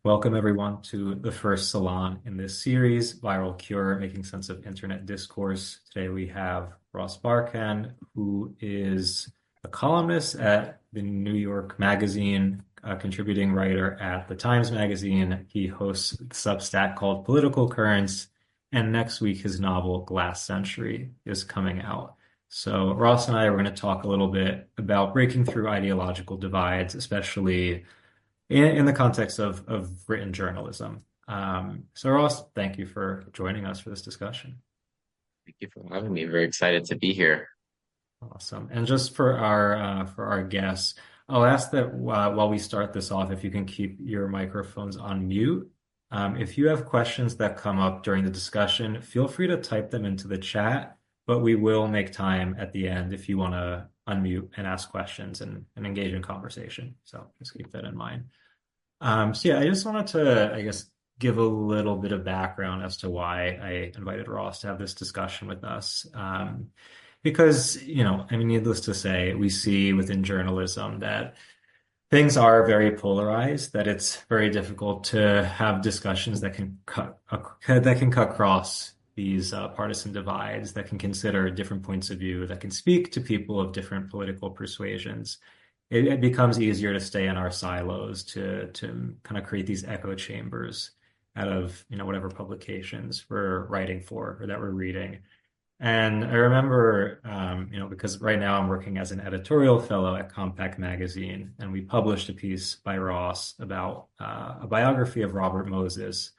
Welcome, everyone, to the first salon in this series, Viral Cure, Making Sense of Internet Discourse. Today we have Ross Barkan, who is a columnist at the New York Magazine, a contributing writer at the Times Magazine. He hosts a Substack called Political Currents, and next week his novel Glass Century is coming out. So Ross and I are going to talk a little bit about breaking through ideological divides, especially in the context of written journalism. So Ross, thank you for joining us for this discussion. Thank you for having me. Very excited to be here. Awesome. And just for our guests, I'll ask that while we start this off, if you can keep your microphones on mute. If you have questions that come up during the discussion, feel free to type them into the chat, but we will make time at the end if you want to unmute and ask questions and engage in conversation. So just keep that in mind. So yeah, I just wanted to, I guess, give a little bit of background as to why I invited Ross to have this discussion with us. Because, I mean, needless to say, we see within journalism that things are very polarized, that it's very difficult to have discussions that can cut across these partisan divides, that can consider different points of view, that can speak to people of different political persuasions. It becomes easier to stay in our silos, to kind of create these echo chambers out of whatever publications we're writing for or that we're reading. And I remember, because right now I'm working as an editorial fellow at Compact Magazine, and we published a piece by Ross about a biography of Robert Moses,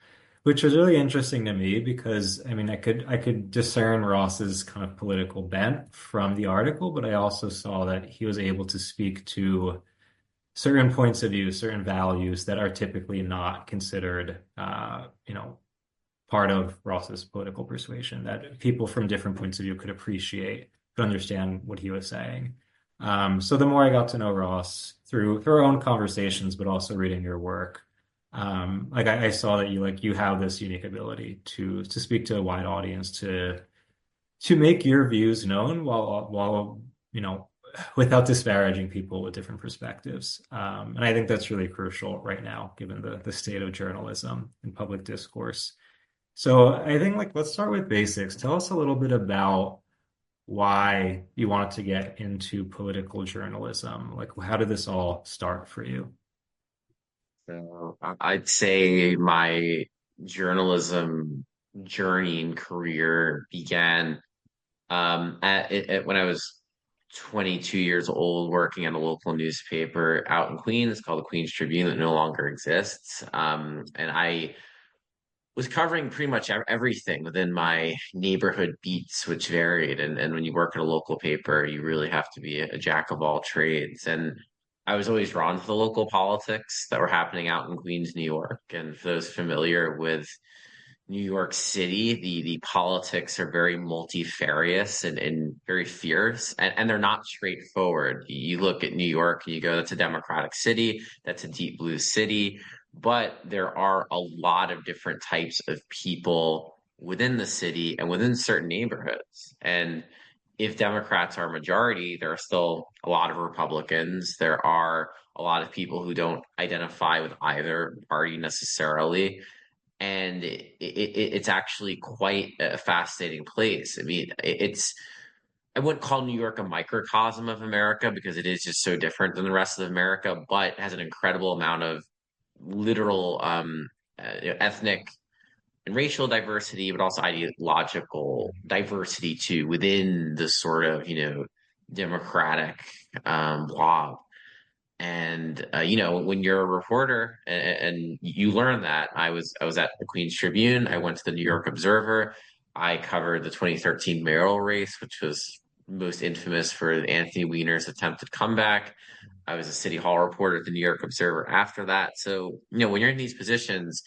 which was really interesting to me because I mean I could discern Ross's kind of political bent from the article, but I also saw that he was able to speak to certain points of view, certain values that are typically not considered, part of Ross's political persuasion, that people from different points of view could appreciate, could understand what he was saying. So the more I got to know Ross through our own conversations, but also reading your work, like I saw that you have this unique ability to speak to a wide audience, to make your views known while without disparaging people with different perspectives. And I think that's really crucial right now, given the state of journalism and public discourse. So I think let's start with basics. Tell us a little bit about why you wanted to get into political journalism. Like, how did this all start for you? So I'd say my journalism journey and career began when I was 22 years old, working at a local newspaper out in Queens called the Queens Tribune that no longer exists. And I was covering pretty much everything within my neighborhood beats, which varied. And when you work at a local paper, you really have to be a jack of all trades. And I was always drawn to the local politics that were happening out in Queens, New York. And for those familiar with New York City, the politics are very multifarious and very fierce, and they're not straightforward. You look at New York and you go, that's a democratic city, that's a deep blue city, but there are a lot of different types of people within the city and within certain neighborhoods. And if Democrats are majority, there are still a lot of Republicans. There are a lot of people who don't identify with either party necessarily, and it's actually quite a fascinating place. I mean, I wouldn't call New York a microcosm of America because it is just so different than the rest of America, but has an incredible amount of literal ethnic and racial diversity, but also ideological diversity too within the sort of democratic blob. And when you're a reporter and you learn that, I was at the Queens Tribune, I went to the New York Observer, I covered the 2013 mayoral race, which was most infamous for Anthony Weiner's attempted comeback. I was a City Hall reporter at the New York Observer after that. So, when you're in these positions,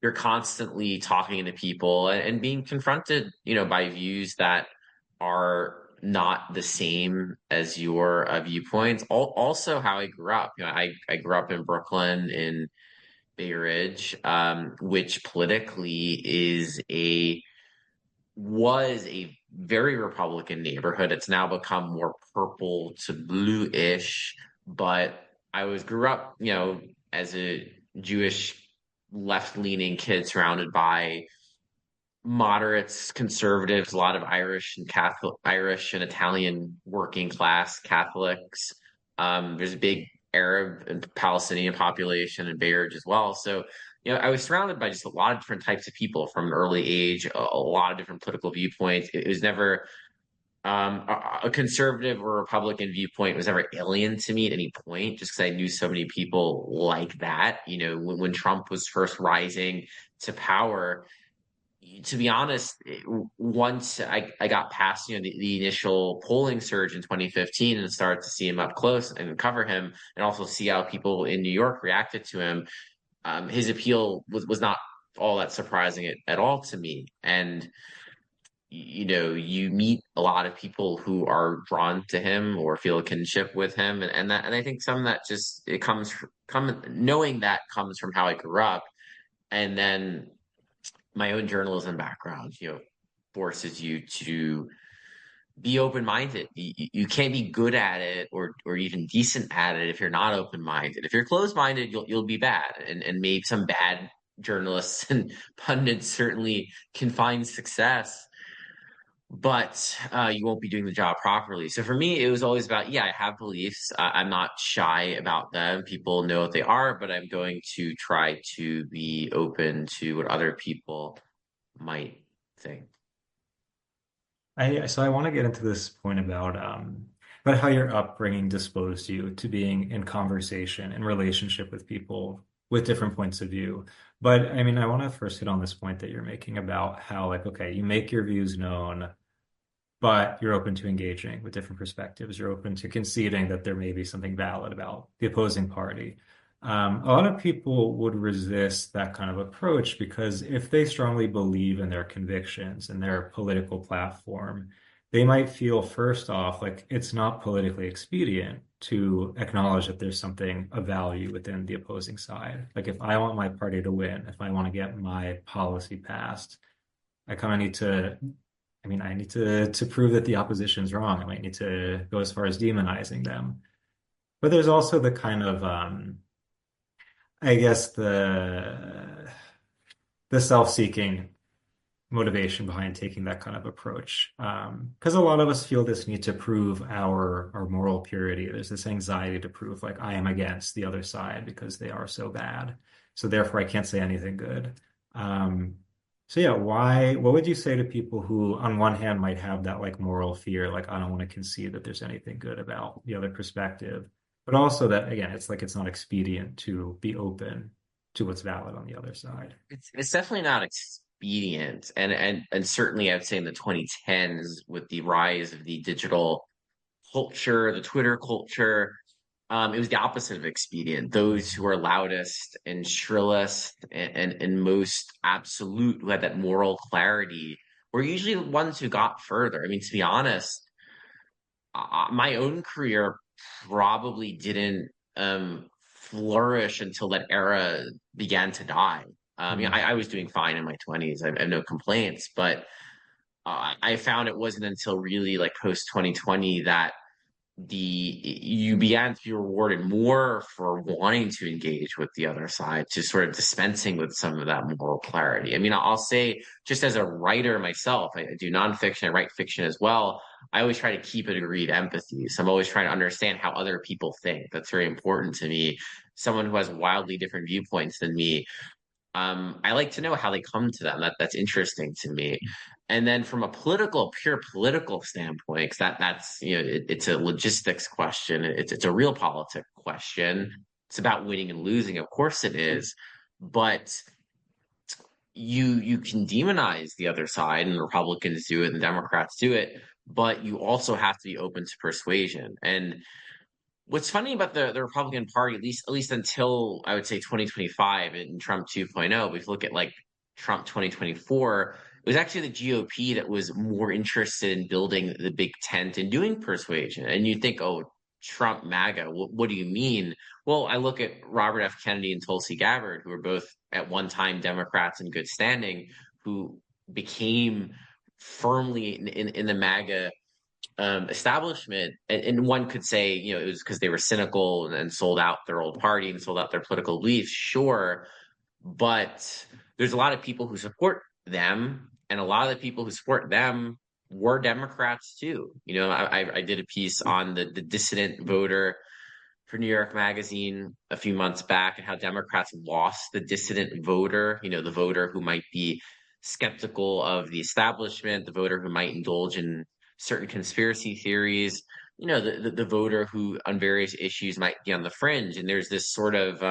you're constantly talking to people and being confronted, by views that are not the same as your viewpoints. Also, how I grew up. I grew up in Brooklyn, in Bay Ridge, which politically was a very Republican neighborhood. It's now become more purple to blue-ish, but I was grew up, as a Jewish left-leaning kid surrounded by moderates, conservatives, a lot of Irish and Italian working class Catholics. There's a big Arab and Palestinian population in Bay Ridge as well. So, I was surrounded by just a lot of different types of people from an early age, a lot of different political viewpoints. It was never a conservative or Republican viewpoint was never alien to me at any point, just because I knew so many people like that. When Trump was first rising to power, to be honest, once I got past the initial polling surge in 2015 and started to see him up close and cover him, and also see how people in New York reacted to him, his appeal was not all that surprising at all to me. And you meet a lot of people who are drawn to him or feel a kinship with him, and I think some of that just it comes come knowing that comes from how I grew up, and then my own journalism background, forces you to be open-minded. You can't be good at it or even decent at it if you're not open-minded. If you're closed-minded, you'll be bad, and maybe some bad journalists and pundits certainly can find success, but you won't be doing the job properly. So for me, it was always about, yeah, I have beliefs. I'm not shy about them. People know what they are, but I'm going to try to be open to what other people might think. I want to get into this point about how your upbringing disposed you to being in conversation and relationship with people with different points of view. But I mean, I want to first hit on this point that you're making about how, like, okay, you make your views known, but you're open to engaging with different perspectives. You're open to conceding that there may be something valid about the opposing party. A lot of people would resist that kind of approach because if they strongly believe in their convictions and their political platform, they might feel first off like it's not politically expedient to acknowledge that there's something of value within the opposing side. Like if I want my party to win, if I want to get my policy passed, I kind of need to I need to prove that the opposition's wrong. I might need to go as far as demonizing them. But there's also the kind of I guess the self-seeking motivation behind taking that kind of approach. Because a lot of us feel this need to prove our moral purity. There's this anxiety to prove like I am against the other side because they are so bad. So therefore I can't say anything good. Um, so yeah, what would you say to people who on one hand might have that like moral fear, like I don't want to concede that there's anything good about the other perspective, but also that again, it's like it's not expedient to be open to what's valid on the other side. It's definitely not expedient, and certainly I'd say in the 2010s with the rise of the digital culture, the Twitter culture, it was the opposite of expedient. Those who are loudest and shrillest and most absolute, who had that moral clarity, were usually the ones who got further. I mean, to be honest, my own career probably didn't flourish until that era began to die. Mm. I was doing fine in my 20s. I have no complaints, but I found it wasn't until really like post 2020 that you began to be rewarded more for wanting to engage with the other side, to sort of dispensing with some of that moral clarity. I mean, I'll say just as a writer myself, I do nonfiction, I write fiction as well. I always try to keep a degree of empathy. So I'm always trying to understand how other people think. That's very important to me. Someone who has wildly different viewpoints than me, I like to know how they come to them. That's interesting to me. And then from a pure political standpoint, because that's it's a logistics question. It's a real politic question. It's about winning and losing, of course it is, but you can demonize the other side, and the Republicans do it, and the Democrats do it, but you also have to be open to persuasion. And what's funny about the Republican Party, at least until I would say 2025 and Trump 2.0, if you look at like Trump 2024, it was actually the GOP that was more interested in building the big tent and doing persuasion. And you think, oh, Trump MAGA, what do you mean? Well, I look at Robert F. Kennedy and Tulsi Gabbard, who were both at one time Democrats in good standing, who became firmly in the MAGA establishment, and one could say, it was because they were cynical and sold out their old party and sold out their political beliefs. Sure, But there's a lot of people who support them, and a lot of the people who support them were Democrats too. I did a piece on the dissident voter for New York Magazine a few months back, and how Democrats lost the dissident voter, the voter who might be skeptical of the establishment, the voter who might indulge in certain conspiracy theories, the voter who on various issues might be on the fringe. And there's this sort of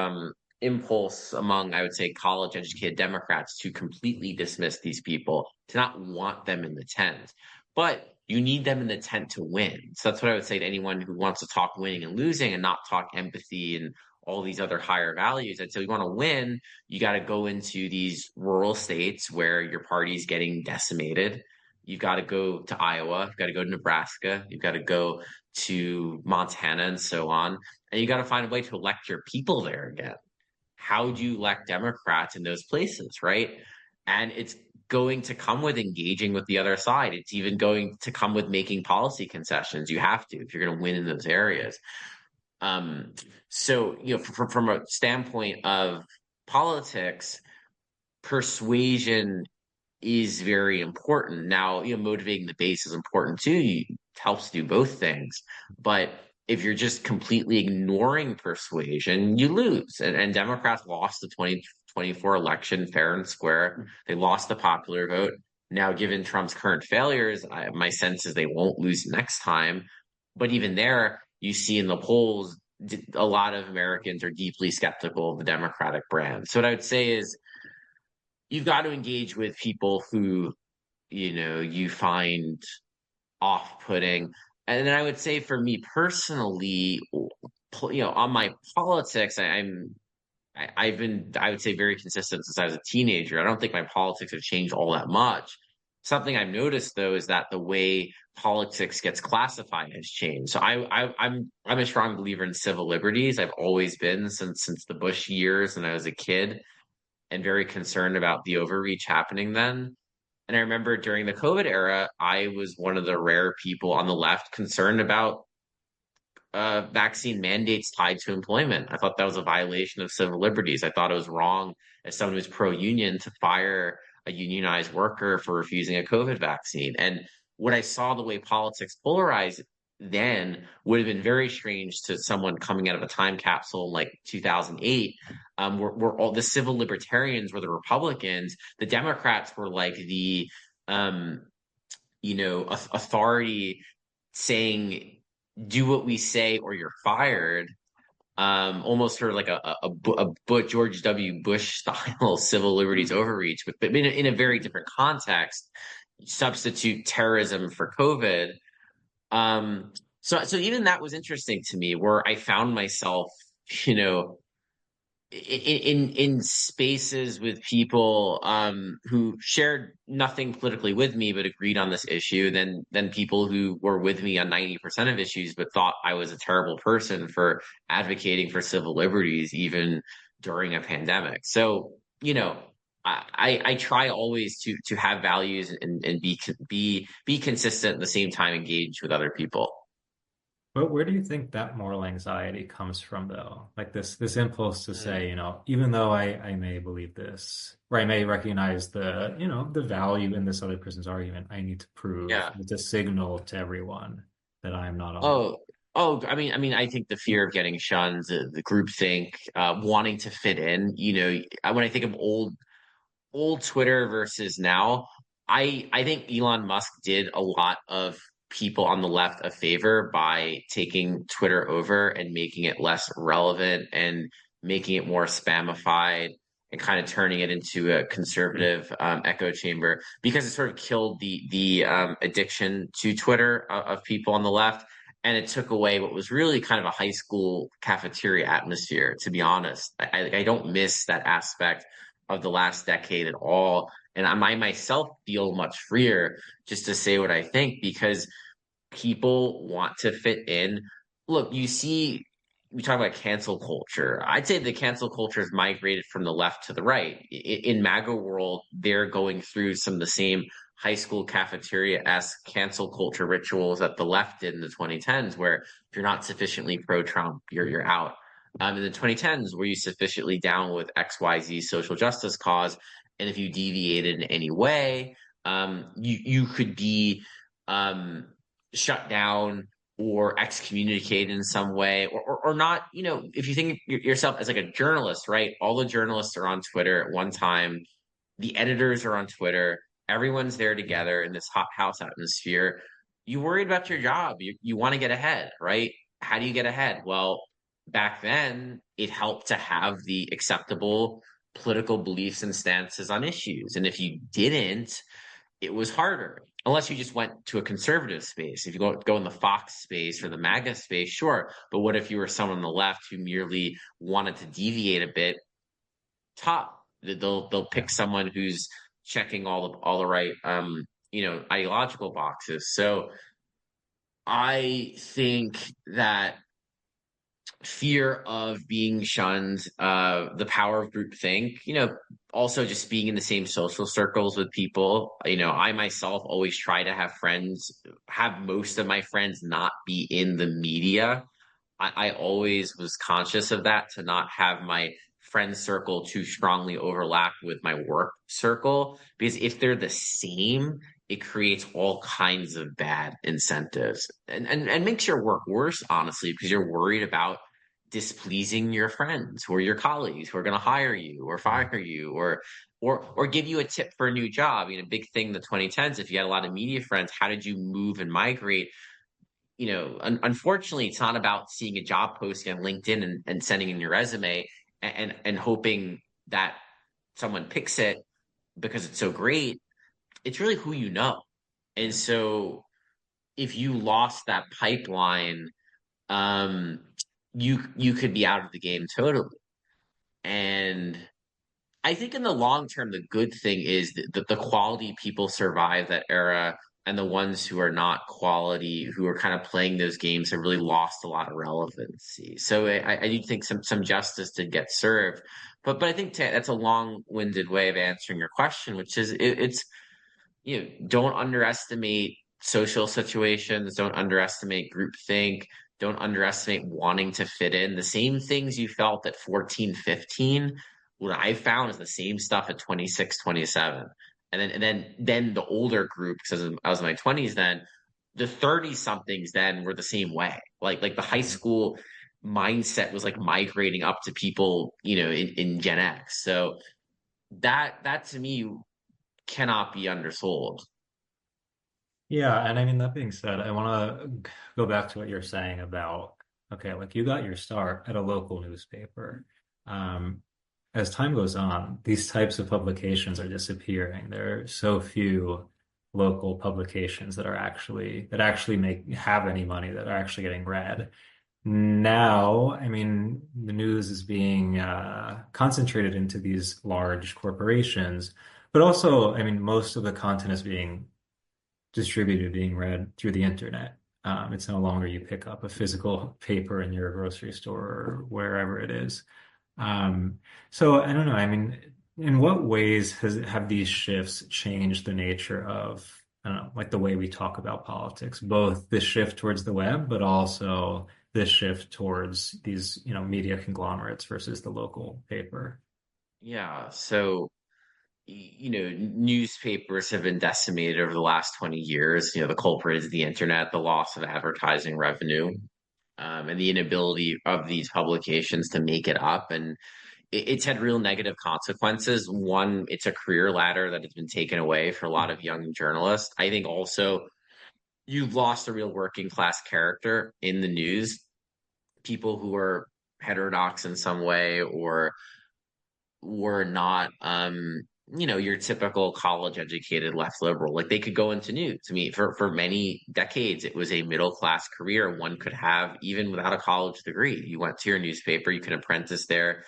impulse among, I would say, college educated Democrats to completely dismiss these people, to not want them in the tent. But you need them in the tent to win. So that's what I would say to anyone who wants to talk winning and losing and not talk empathy and all these other higher values. I'd say, you want to win, you got to go into these rural states where your party's getting decimated. You've got to go to Iowa, you've got to go to Nebraska, you've got to go to Montana and so on. And you got to find a way to elect your people there again. How do you elect Democrats in those places, right? And it's going to come with engaging with the other side. It's even going to come with making policy concessions. You have to if you're going to win in those areas. Um, so, from a standpoint of politics, persuasion is very important. Now, motivating the base is important too. It helps do both things. But if you're just completely ignoring persuasion, you lose. And Democrats lost the 2024 election fair and square. They lost the popular vote. Now, given Trump's current failures, my sense is they won't lose next time. But even there, you see in the polls, a lot of Americans are deeply skeptical of the Democratic brand. So what I would say is, you've got to engage with people who you find off-putting. And then I would say, for me personally, on my politics, I've been, I would say, very consistent since I was a teenager. I don't think my politics have changed all that much. Something I've noticed though is that the way politics gets classified has changed. So I'm a strong believer in civil liberties. I've always been since the Bush years when I was a kid, and very concerned about the overreach happening then. And I remember during the COVID era, I was one of the rare people on the left concerned about vaccine mandates tied to employment. I thought that was a violation of civil liberties. I thought it was wrong, as someone who's pro-union, to fire a unionized worker for refusing a COVID vaccine. And what I saw, the way politics polarized then, would have been very strange to someone coming out of a time capsule in like 2008, where all the civil libertarians were the Republicans. The Democrats were like the authority, saying, do what we say or you're fired. Almost sort of like a George W. Bush style civil liberties overreach, but in a very different context. Substitute terrorism for COVID. So even that was interesting to me, where I found myself, you know, in spaces with people who shared nothing politically with me but agreed on this issue, than people who were with me on 90% of issues but thought I was a terrible person for advocating for civil liberties even during a pandemic. So, I try always to have values, and be consistent, at the same time engage with other people. But where do you think that moral anxiety comes from, though? Like this impulse to say, even though I may believe this, or I may recognize the value in this other person's argument, I need to prove, Yeah. to signal to everyone that I'm not alone. Oh, I think the fear of getting shunned, the groupthink, wanting to fit in. When I think of old Twitter versus now, I think Elon Musk did a lot of people on the left a favor by taking Twitter over and making it less relevant, and making it more spamified, and kind of turning it into a conservative echo chamber, because it sort of killed the addiction to Twitter of people on the left. And it took away what was really kind of a high school cafeteria atmosphere, to be honest. I don't miss that aspect of the last decade at all. And I myself feel much freer just to say what I think, because people want to fit in. Look, we talk about cancel culture. I'd say the cancel culture has migrated from the left to the right. In MAGA world, they're going through some of the same high school cafeteria-esque cancel culture rituals that the left did in the 2010s, where if you're not sufficiently pro-Trump, you're out. In the 2010s, were you sufficiently down with XYZ social justice cause? And if you deviated in any way, you could be um, shut down or excommunicated in some way, or not. You know, if you think yourself as like a journalist, right? All the journalists are on Twitter at one time. The editors are on Twitter. Everyone's there together in this hot house atmosphere. You worried about your job. You want to get ahead, right? How do you get ahead? Well, back then, it helped to have the acceptable political beliefs and stances on issues. And if you didn't, it was harder. Unless you just went to a conservative space. If you go in the Fox space or the MAGA space, sure. But what if you were someone on the left who merely wanted to deviate a bit? Top. They'll Yeah. pick someone who's checking all the right ideological boxes. So I think that fear of being shunned, the power of groupthink, also just being in the same social circles with people. I myself always try to have most of my friends not be in the media. I always was conscious of that to not have my friend circle too strongly overlap with my work circle because if they're the same, it creates all kinds of bad incentives and makes your work worse, honestly, because you're worried about displeasing your friends or your colleagues who are going to hire you or fire you or give you a tip for a new job. Big thing in the 2010s, if you had a lot of media friends, how did you move and migrate? Unfortunately, it's not about seeing a job posting on LinkedIn and sending in your resume and hoping that someone picks it because it's so great. It's really who you know. And so if you lost that pipeline, um, you could be out of the game totally. And I think in the long term, the good thing is that the quality people survive that era, and the ones who are not quality, who are kind of playing those games, have really lost a lot of relevancy. So I do think some justice did get served, but I think that's a long-winded way of answering your question, which is it's don't underestimate social situations, don't underestimate groupthink, don't underestimate wanting to fit in. The same things you felt at 14, 15, what I found is the same stuff at 26, 27. And then the older group, because I was in my 20s then, the 30 somethings then were the same way. Like the high school mindset was like migrating up to people, in Gen X. So that to me cannot be undersold. Yeah, and I mean, that being said, I want to go back to what you're saying about, okay, like you got your start at a local newspaper. Um, as time goes on, these types of publications are disappearing. There are so few local publications that actually make have any money that are actually getting read. Now, I mean, the news is being concentrated into these large corporations, but also, I mean, most of the content is being distributed, being read through the internet. It's no longer you pick up a physical paper in your grocery store or wherever it is. So I don't know. I mean, in what ways have these shifts changed the nature of, I don't know, like the way we talk about politics, both the shift towards the web, but also this shift towards these, media conglomerates versus the local paper? Yeah. So newspapers have been decimated over the last 20 years. The culprit is the internet, the loss of advertising revenue, and the inability of these publications to make it up. And it's had real negative consequences. One, it's a career ladder that has been taken away for a lot of young journalists. I think also you've lost a real working class character in the news, people who are heterodox in some way or were not your typical college educated left liberal. Like they could go into news. I mean, for many decades it was a middle class career one could have even without a college degree. You went to your newspaper, you could apprentice there.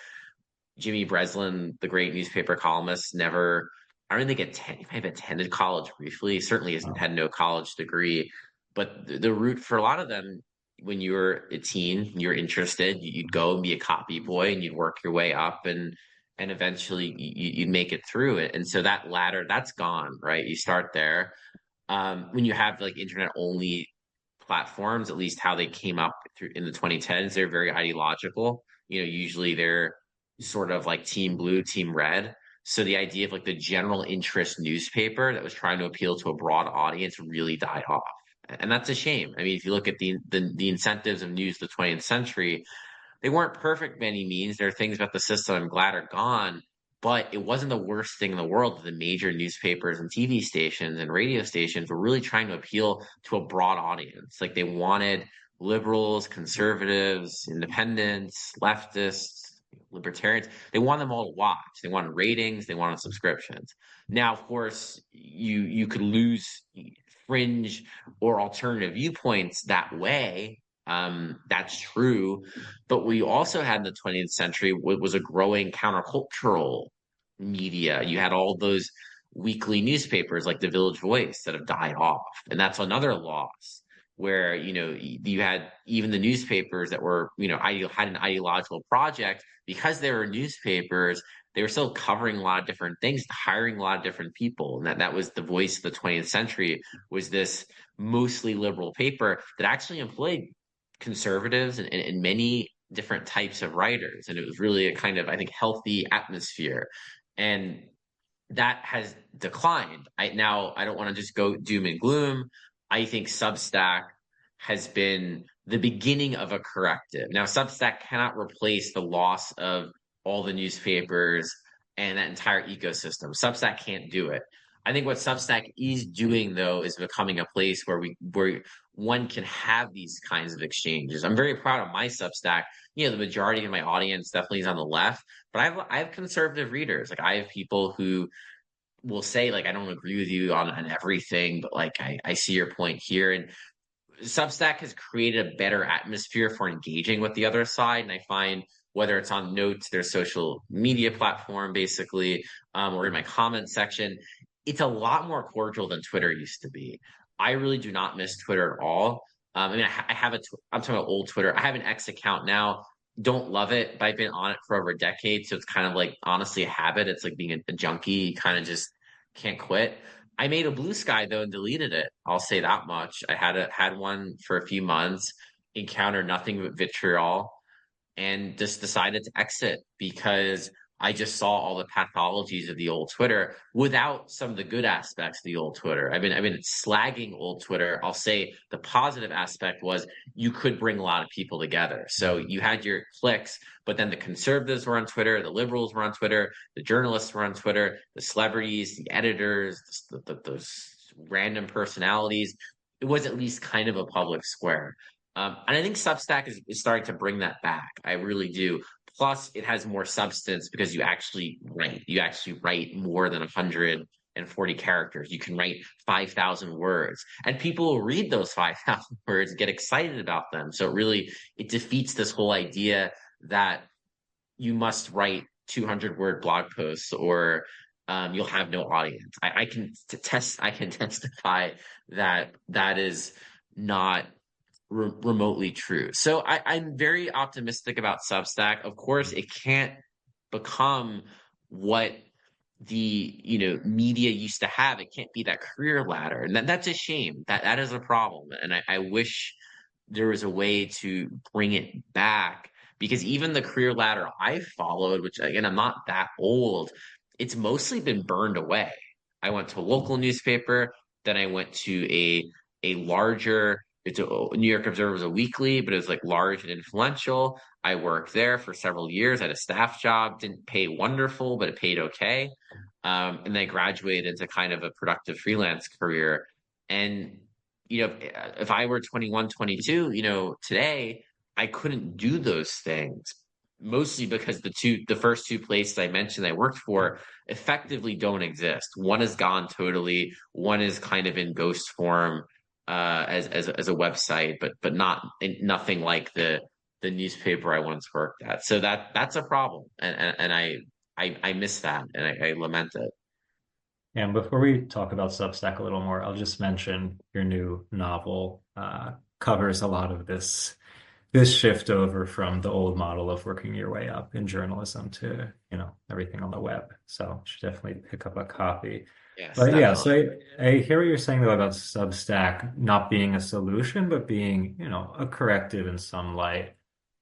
Jimmy Breslin, the great newspaper columnist, never, I don't think he might have attended college briefly. He certainly hasn't Oh, had no college degree. But the route for a lot of them, when you were a teen, you're interested, you'd go and be a copy boy and you'd work your way up and eventually you'd make it through it. And so that ladder, that's gone, right? You start there. When you have like internet only platforms, at least how they came up through in the 2010s, they're very ideological. usually they're sort of like team blue, team red. So the idea of like the general interest newspaper that was trying to appeal to a broad audience really died off. And that's a shame. I mean, if you look at the incentives of news of the 20th century, they weren't perfect by any means. There are things about the system I'm glad are gone, but it wasn't the worst thing in the world that the major newspapers and TV stations and radio stations were really trying to appeal to a broad audience. Like they wanted liberals, conservatives, independents, leftists, libertarians. They wanted them all to watch. They wanted ratings, they wanted subscriptions. Now, of course, you could lose fringe or alternative viewpoints that way. That's true. But we also had in the 20th century was a growing countercultural media. You had all those weekly newspapers like the Village Voice that have died off. And that's another loss where, you had even the newspapers that were, had an ideological project because they were newspapers. They were still covering a lot of different things, hiring a lot of different people. And that was the voice of the 20th century was this mostly liberal paper that actually employed conservatives and many different types of writers. And it was really a kind of, I think, healthy atmosphere. And that has declined. I don't want to just go doom and gloom. I think Substack has been the beginning of a corrective. Now, Substack cannot replace the loss of all the newspapers and that entire ecosystem. Substack can't do it. I think what Substack is doing though is becoming a place where one can have these kinds of exchanges. I'm very proud of my Substack. The majority of my audience definitely is on the left, but I have conservative readers. Like I have people who will say like I don't agree with you on everything, but like I see your point here. And Substack has created a better atmosphere for engaging with the other side. And I find whether it's on Notes, their social media platform, basically, or in my comment section, it's a lot more cordial than Twitter used to be. I really do not miss Twitter at all. I mean, I have I'm talking about old Twitter. I have an X account now. Don't love it, but I've been on it for over a decade. So it's kind of like honestly a habit. It's like being a junkie. You kind of just can't quit. I made a Blue Sky though and deleted it. I'll say that much. I had one for a few months, encountered nothing but vitriol, and just decided to exit because I just saw all the pathologies of the old Twitter without some of the good aspects of the old Twitter. I've been slagging old Twitter. I'll say the positive aspect was you could bring a lot of people together. So you had your clicks, but then the conservatives were on Twitter, the liberals were on Twitter, the journalists were on Twitter, the celebrities, the editors, those random personalities. It was at least kind of a public square. And I think Substack is starting to bring that back. I really do. Plus, it has more substance because you actually write. You actually write more than 140 characters. You can write 5,000 words, and people will read those 5,000 words and get excited about them. So it defeats this whole idea that you must write 200-word blog posts or you'll have no audience. I can testify that that is not remotely true. So I'm very optimistic about Substack. Of course, it can't become what the media used to have. It can't be that career ladder, and that's a shame. That is a problem, and I wish there was a way to bring it back because even the career ladder I followed, which again I'm not that old, it's mostly been burned away. I went to a local newspaper, then I went to a larger New York Observer was a weekly, but it was like large and influential. I worked there for several years. I had a staff job, didn't pay wonderful, but it paid okay. And then I graduated into kind of a productive freelance career. And, if I were 21, 22, today, I couldn't do those things mostly because the first two places I mentioned I worked for effectively don't exist. One is gone totally. One is kind of in ghost form as a website, but nothing like the newspaper I once worked at. So that's a problem, and I miss that, and I lament it. And before we talk about Substack a little more, I'll just mention your new novel covers a lot of this shift over from the old model of working your way up in journalism to, everything on the web. So you should definitely pick up a copy. Yes, But yeah, so definitely. I hear what you're saying though about Substack not being a solution, but being, a corrective in some light.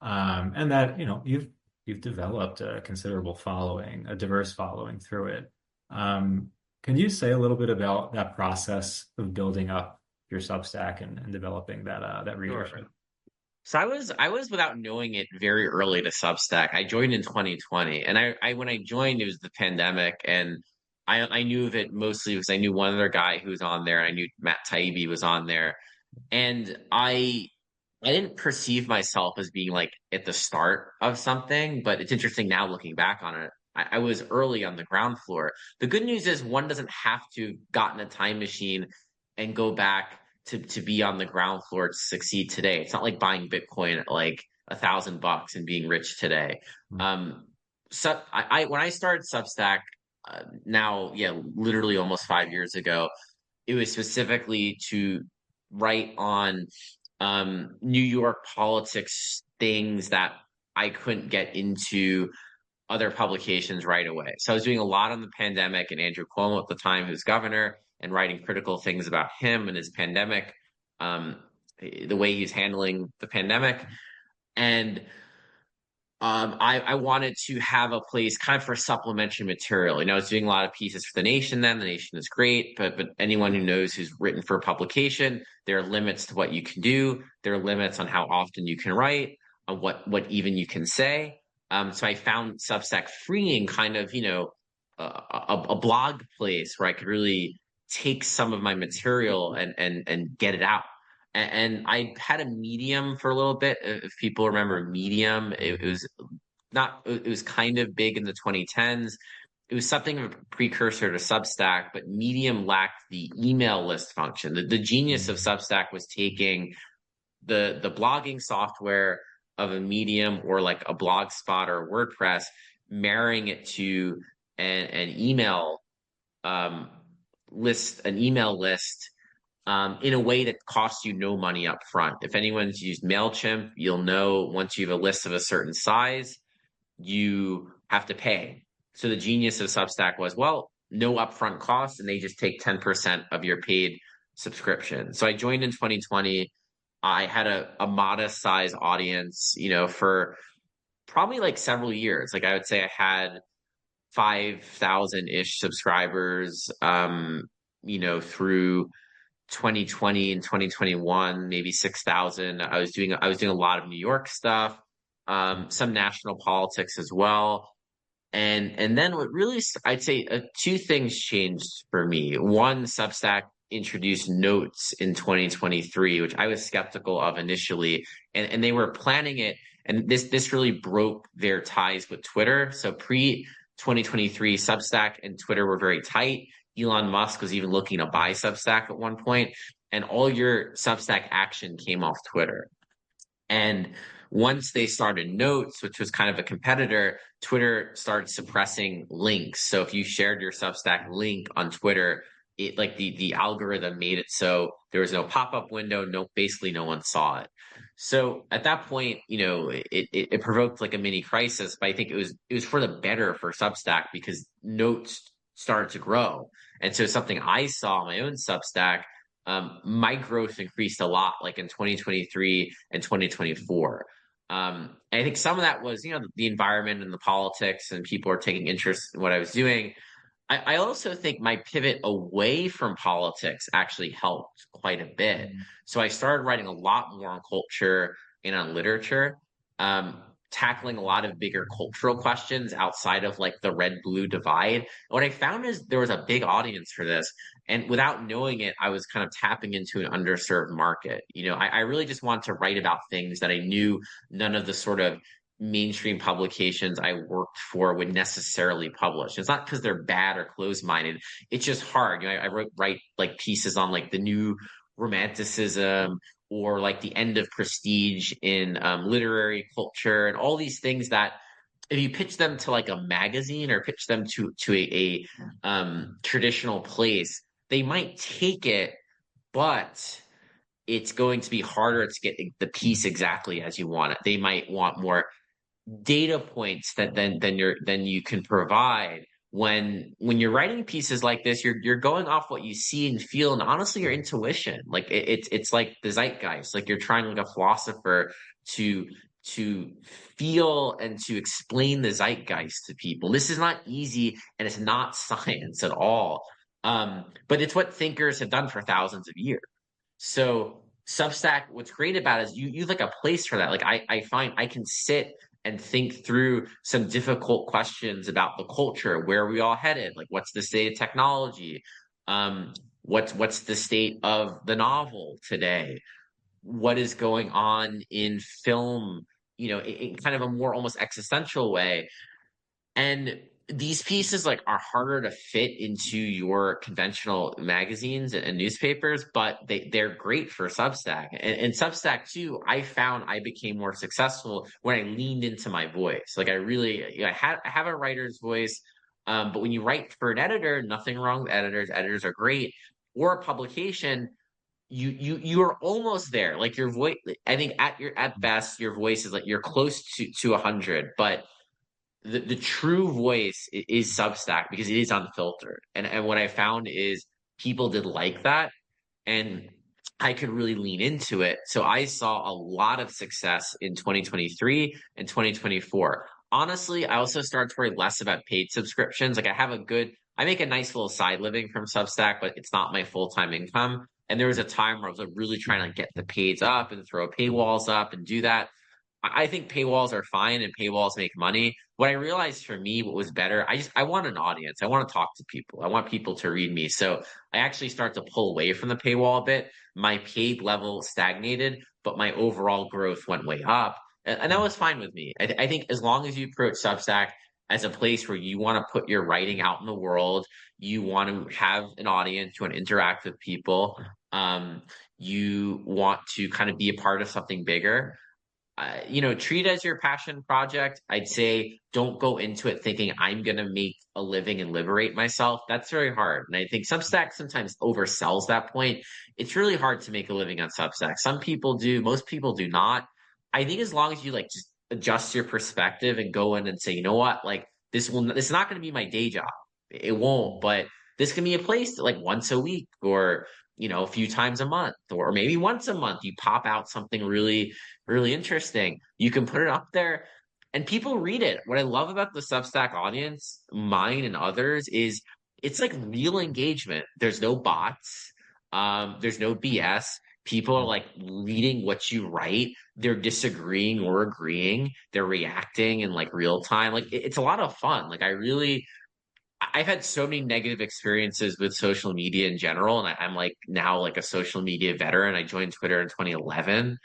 And that, you've developed a considerable following, a diverse following through it. Um, can you say a little bit about that process of building up your Substack and developing that Sure. readership? So I was without knowing it very early to Substack. I joined in 2020, and I when I joined it was the pandemic, and I knew of it mostly because I knew one other guy who was on there. I knew Matt Taibbi was on there, and I didn't perceive myself as being like at the start of something, but it's interesting now looking back on it. I was early on the ground floor. The good news is one doesn't have to have gotten a time machine and go back to be on the ground floor to succeed today. It's not like buying Bitcoin at like $1,000 and being rich today. Um, so I when I started Substack, now, yeah, literally almost 5 years ago, it was specifically to write on New York politics things that I couldn't get into other publications right away. So I was doing a lot on the pandemic and Andrew Cuomo at the time, who's governor, and writing critical things about him and his pandemic, um, the way he's handling the pandemic. And I wanted to have a place kind of for supplementary material. I was doing a lot of pieces for The Nation then. The Nation is great, but anyone who knows who's written for publication, there are limits to what you can do. There are limits on how often you can write, on what even you can say. So I found Substack freeing kind of, a blog place where I could really take some of my material and get it out. And I had a Medium for a little bit. If people remember Medium, it was not, it was kind of big in the 2010s. It was something of a precursor to Substack, but Medium lacked the email list function. The genius of Mm. Substack was taking the blogging software of a Medium or like a Blogspot or WordPress, marrying it to an email um, an email list in a way that costs you no money up front. If anyone's used MailChimp, you'll know once you have a list of a certain size, you have to pay. So the genius of Substack was, well, no upfront costs, and they just take 10% of your paid subscription. So I joined in 2020. I had a modest size audience, for probably like several years. Like I would say I had 5,000-ish subscribers, through 2020 and 2021, maybe 6,000. I was doing a lot of New York stuff, some national politics as well. And then what really, I'd say two things changed for me. One, Substack introduced notes in 2023, which I was skeptical of initially, and they were planning it. And this really broke their ties with Twitter. So pre 2023, Substack and Twitter were very tight. Elon Musk was even looking to buy Substack at one point, and all your Substack action came off Twitter. And once they started Notes, which was kind of a competitor, Twitter started suppressing links. So if you shared your Substack link on Twitter, it like the algorithm made it so there was no pop-up window, basically no one saw it. So at that point, it provoked like a mini crisis, but I think it was for the better for Substack because Notes started to grow. And so something I saw on my own Substack, my growth increased a lot, like in 2023 and 2024. And I think some of that was, the environment and the politics, and people are taking interest in what I was doing. I also think my pivot away from politics actually helped quite a bit. Mm. So I started writing a lot more on culture and on literature, tackling a lot of bigger cultural questions outside of like the red blue divide. What I found is there was a big audience for this. And without knowing it, I was kind of tapping into an underserved market. I really just wanted to write about things that I knew none of the sort of mainstream publications I worked for would necessarily publish. It's not because they're bad or closed-minded. It's just hard. I write like pieces on like the new romanticism or like the end of prestige in literary culture and all these things that if you pitch them to like a magazine or pitch them to a traditional place, they might take it, but it's going to be harder to get the piece exactly as you want it. They might want more data points that than you can provide when you're writing pieces like this. You're going off what you see and feel, and honestly your intuition. Like it's like the zeitgeist, like you're trying like a philosopher to to feel and to explain the zeitgeist to people. This is not easy and it's not science at all. But it's what thinkers have done for thousands of years. So Substack, what's great about it is you like a place for that. Like I find I can sit and think through some difficult questions about the culture, where are we all headed? Like what's the state of technology? Um, what's the state of the novel today? What is going on in film, in kind of a more almost existential way. And these pieces like are harder to fit into your conventional magazines and newspapers, but they're great for Substack. And Substack too, I found I became more successful when I leaned into my voice. Like I really, I have a writer's voice, but when you write for an editor, nothing wrong with editors. Editors are great. Or a publication, you are almost there. Like your voice, I think at best, your voice is like you're close to 100, but the true voice is Substack because it is unfiltered. And what I found is people did like that, and I could really lean into it. So I saw a lot of success in 2023 and 2024. Honestly, I also started to worry less about paid subscriptions. Like I make a nice little side living from Substack, but it's not my full-time income. And there was a time where I was like, really trying to get the pays up and throw paywalls up and do that. I think paywalls are fine and paywalls make money. What I realized for me, what was better, I want an audience. I want to talk to people. I want people to read me. So I actually start to pull away from the paywall a bit. My paid level stagnated, but my overall growth went way up. And that was fine with me. I think as long as you approach Substack as a place where you want to put your writing out in the world, you want to have an audience, you want to interact with people, you want to kind of be a part of something bigger, treat it as your passion project. I'd say don't go into it thinking I'm going to make a living and liberate myself. That's very hard. And I think Substack sometimes oversells that point. It's really hard to make a living on Substack. Some people do, most people do not. I think as long as you like just adjust your perspective and go in and say, you know what, like this is not going to be my day job. It won't, but this can be a place that, like once a week or a few times a month or maybe once a month you pop out something really really interesting. You can put it up there and people read it. What I love about the Substack audience, mine and others, is it's like real engagement. There's no bots. There's no BS. People are like reading what you write. They're disagreeing or agreeing. They're reacting in like real time. Like it's a lot of fun. I've had so many negative experiences with social media in general, and I'm like now like a social media veteran. I joined Twitter in 2011.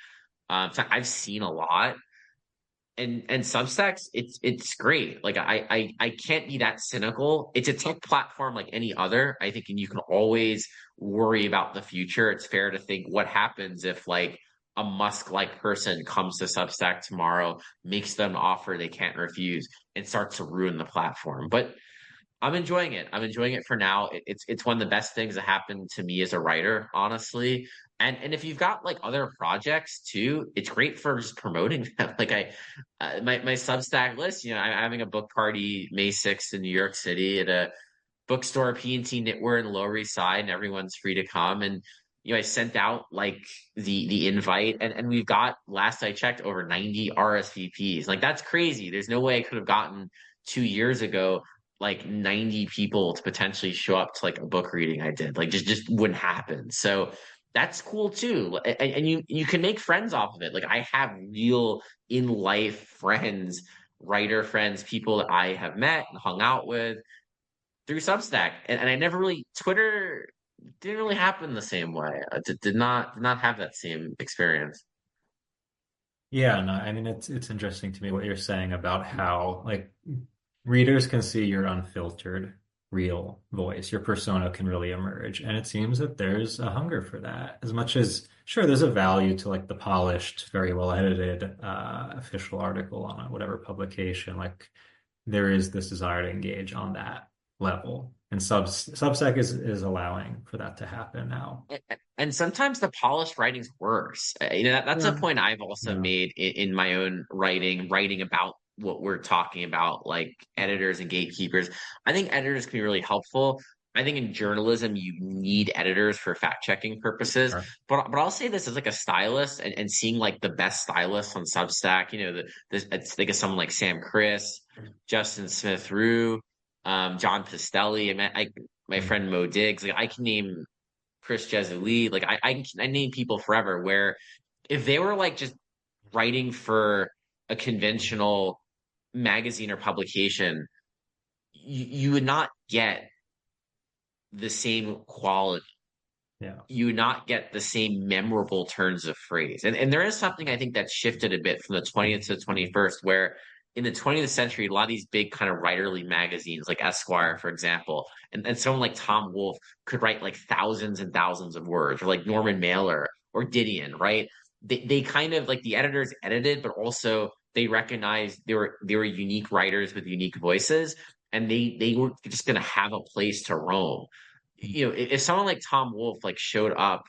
So I've seen a lot, and Substacks, it's great. Like I can't be that cynical. It's a tech platform like any other. I think, and you can always worry about the future. It's fair to think what happens if like a Musk-like person comes to Substack tomorrow, makes them an offer they can't refuse, and starts to ruin the platform. But I'm enjoying it. I'm enjoying it for now. It's one of the best things that happened to me as a writer, honestly. And if you've got like other projects too, it's great for just promoting them. Like my Substack list, I'm having a book party May 6th in New York City at a bookstore, P&T Knitwear in the Lower East Side, and everyone's free to come. And I sent out like the invite, and we've got, last I checked, over 90 RSVPs. Like that's crazy. There's no way I could have gotten 2 years ago like 90 people to potentially show up to like a book reading I did. Like just wouldn't happen. So that's cool too. And you can make friends off of it. Like I have real in life friends, writer friends, people that I have met and hung out with through Substack, and I never really Twitter didn't really happen the same way. I did not have that same experience. Yeah, no, I mean it's interesting to me what you're saying about how like readers can see your unfiltered, real voice. Your persona can really emerge. And it seems that there's a hunger for that. As much as, sure, there's a value to like the polished, very well edited official article on whatever publication. Like there is this desire to engage on that level. And Substack is allowing for that to happen now. And sometimes the polished writing's worse. That's a Yeah. point I've also Yeah. made in my own writing about what we're talking about, like editors and gatekeepers. I think editors can be really helpful. I think in journalism you need editors for fact checking purposes. Sure. But I'll say this as like a stylist and seeing like the best stylists on Substack. Think of someone like Sam Chris, Justin Smith Rue, John Pistelli. My Mm. friend Mo Diggs. Like I can name Chris Jesulee. Like I name people forever. Where if they were like just writing for a conventional magazine or publication, you would not get the same quality. Yeah. You would not get the same memorable turns of phrase. And there is something I think that shifted a bit from the 20th to the 21st, where in the 20th century, a lot of these big kind of writerly magazines, like Esquire, for example, and someone like Tom Wolfe could write like thousands and thousands of words, or like Norman Mailer or Didion, right? They kind of like the editors edited, but also they recognized they were unique writers with unique voices, and they were just going to have a place to roam. If someone like Tom Wolfe like showed up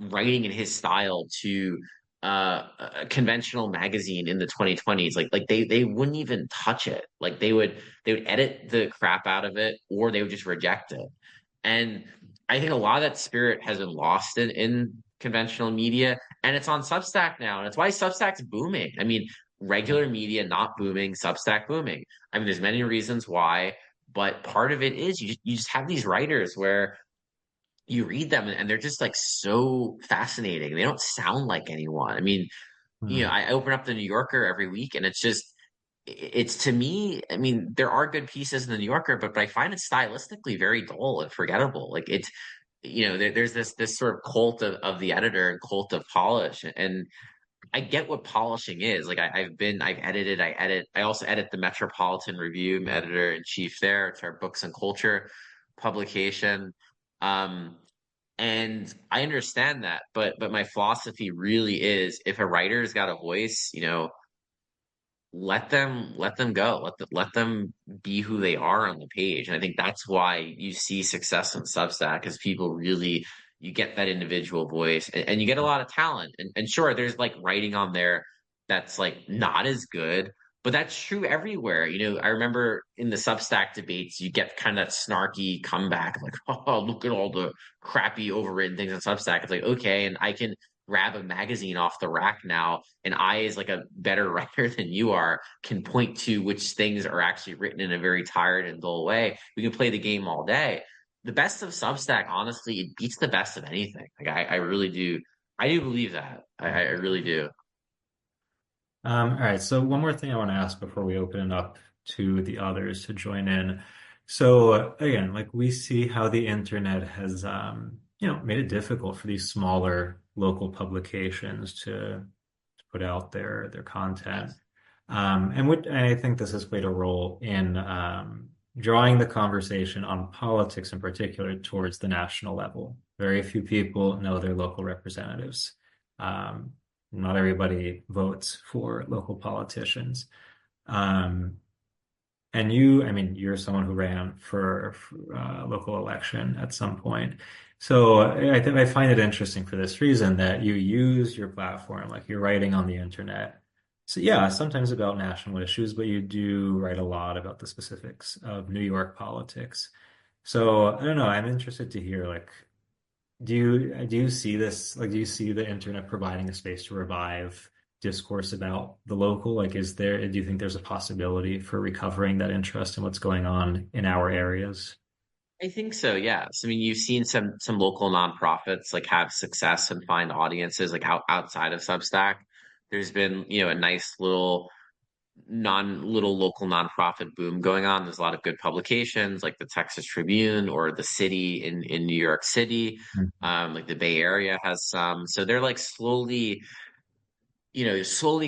writing in his style to a conventional magazine in the 2020s, like they wouldn't even touch it. Like they would edit the crap out of it, or they would just reject it. And I think a lot of that spirit has been lost in conventional media, and it's on Substack now, and it's why Substack's booming. I mean, Yeah. regular media not booming, Substack booming. I mean, there's many reasons why, but part of it is you just have these writers where you read them and they're just like so fascinating. They don't sound like anyone. I mean, Mm. I open up the New Yorker every week and it's to me, I mean, there are good pieces in the New Yorker, but I find it stylistically very dull and forgettable. Like it's there's this sort of cult of the editor and cult of polish. And I get what polishing is. Like I've edited, I also edit the Metropolitan Review. I'm editor in chief there. It's our books and culture publication. Um, and I understand that, but my philosophy really is if a writer's got a voice, let them go. Let them be who they are on the page. And I think that's why you see success in Substack because people really you get that individual voice and you get a lot of talent. And sure, there's like writing on there that's like not as good, but that's true everywhere. I remember in the Substack debates, you get kind of that snarky comeback, like, oh, look at all the crappy overwritten things on Substack. It's like, okay, and I can grab a magazine off the rack now, and I, as like a better writer than you are, can point to which things are actually written in a very tired and dull way. We can play the game all day. The best of Substack, honestly, it beats the best of anything. Like I really do. I do believe that. I really do. All right. So one more thing I want to ask before we open it up to the others to join in. So again, like we see how the internet has, made it difficult for these smaller local publications to put out their content. Yes. And I think this has played a role in drawing the conversation on politics in particular towards the national level. Very few people know their local representatives. Um, Not everybody votes for local politicians. Um, and I mean, you're someone who ran for local election at some point. So I think I find it interesting for this reason that you use your platform, like you're writing on the internet. So yeah, sometimes about national issues, but you do write a lot about the specifics of New York politics. So I don't know, I'm interested to hear like do you see this like do you see the internet providing a space to revive discourse about the local? Like do you think there's a possibility for recovering that interest in what's going on in our areas? I think so, yes. I mean, you've seen some local nonprofits like have success and find audiences like outside of Substack. There's been, a nice little local nonprofit boom going on. There's a lot of good publications like the Texas Tribune or the City in New York City. Mhm. Like the Bay Area has some. So they're like slowly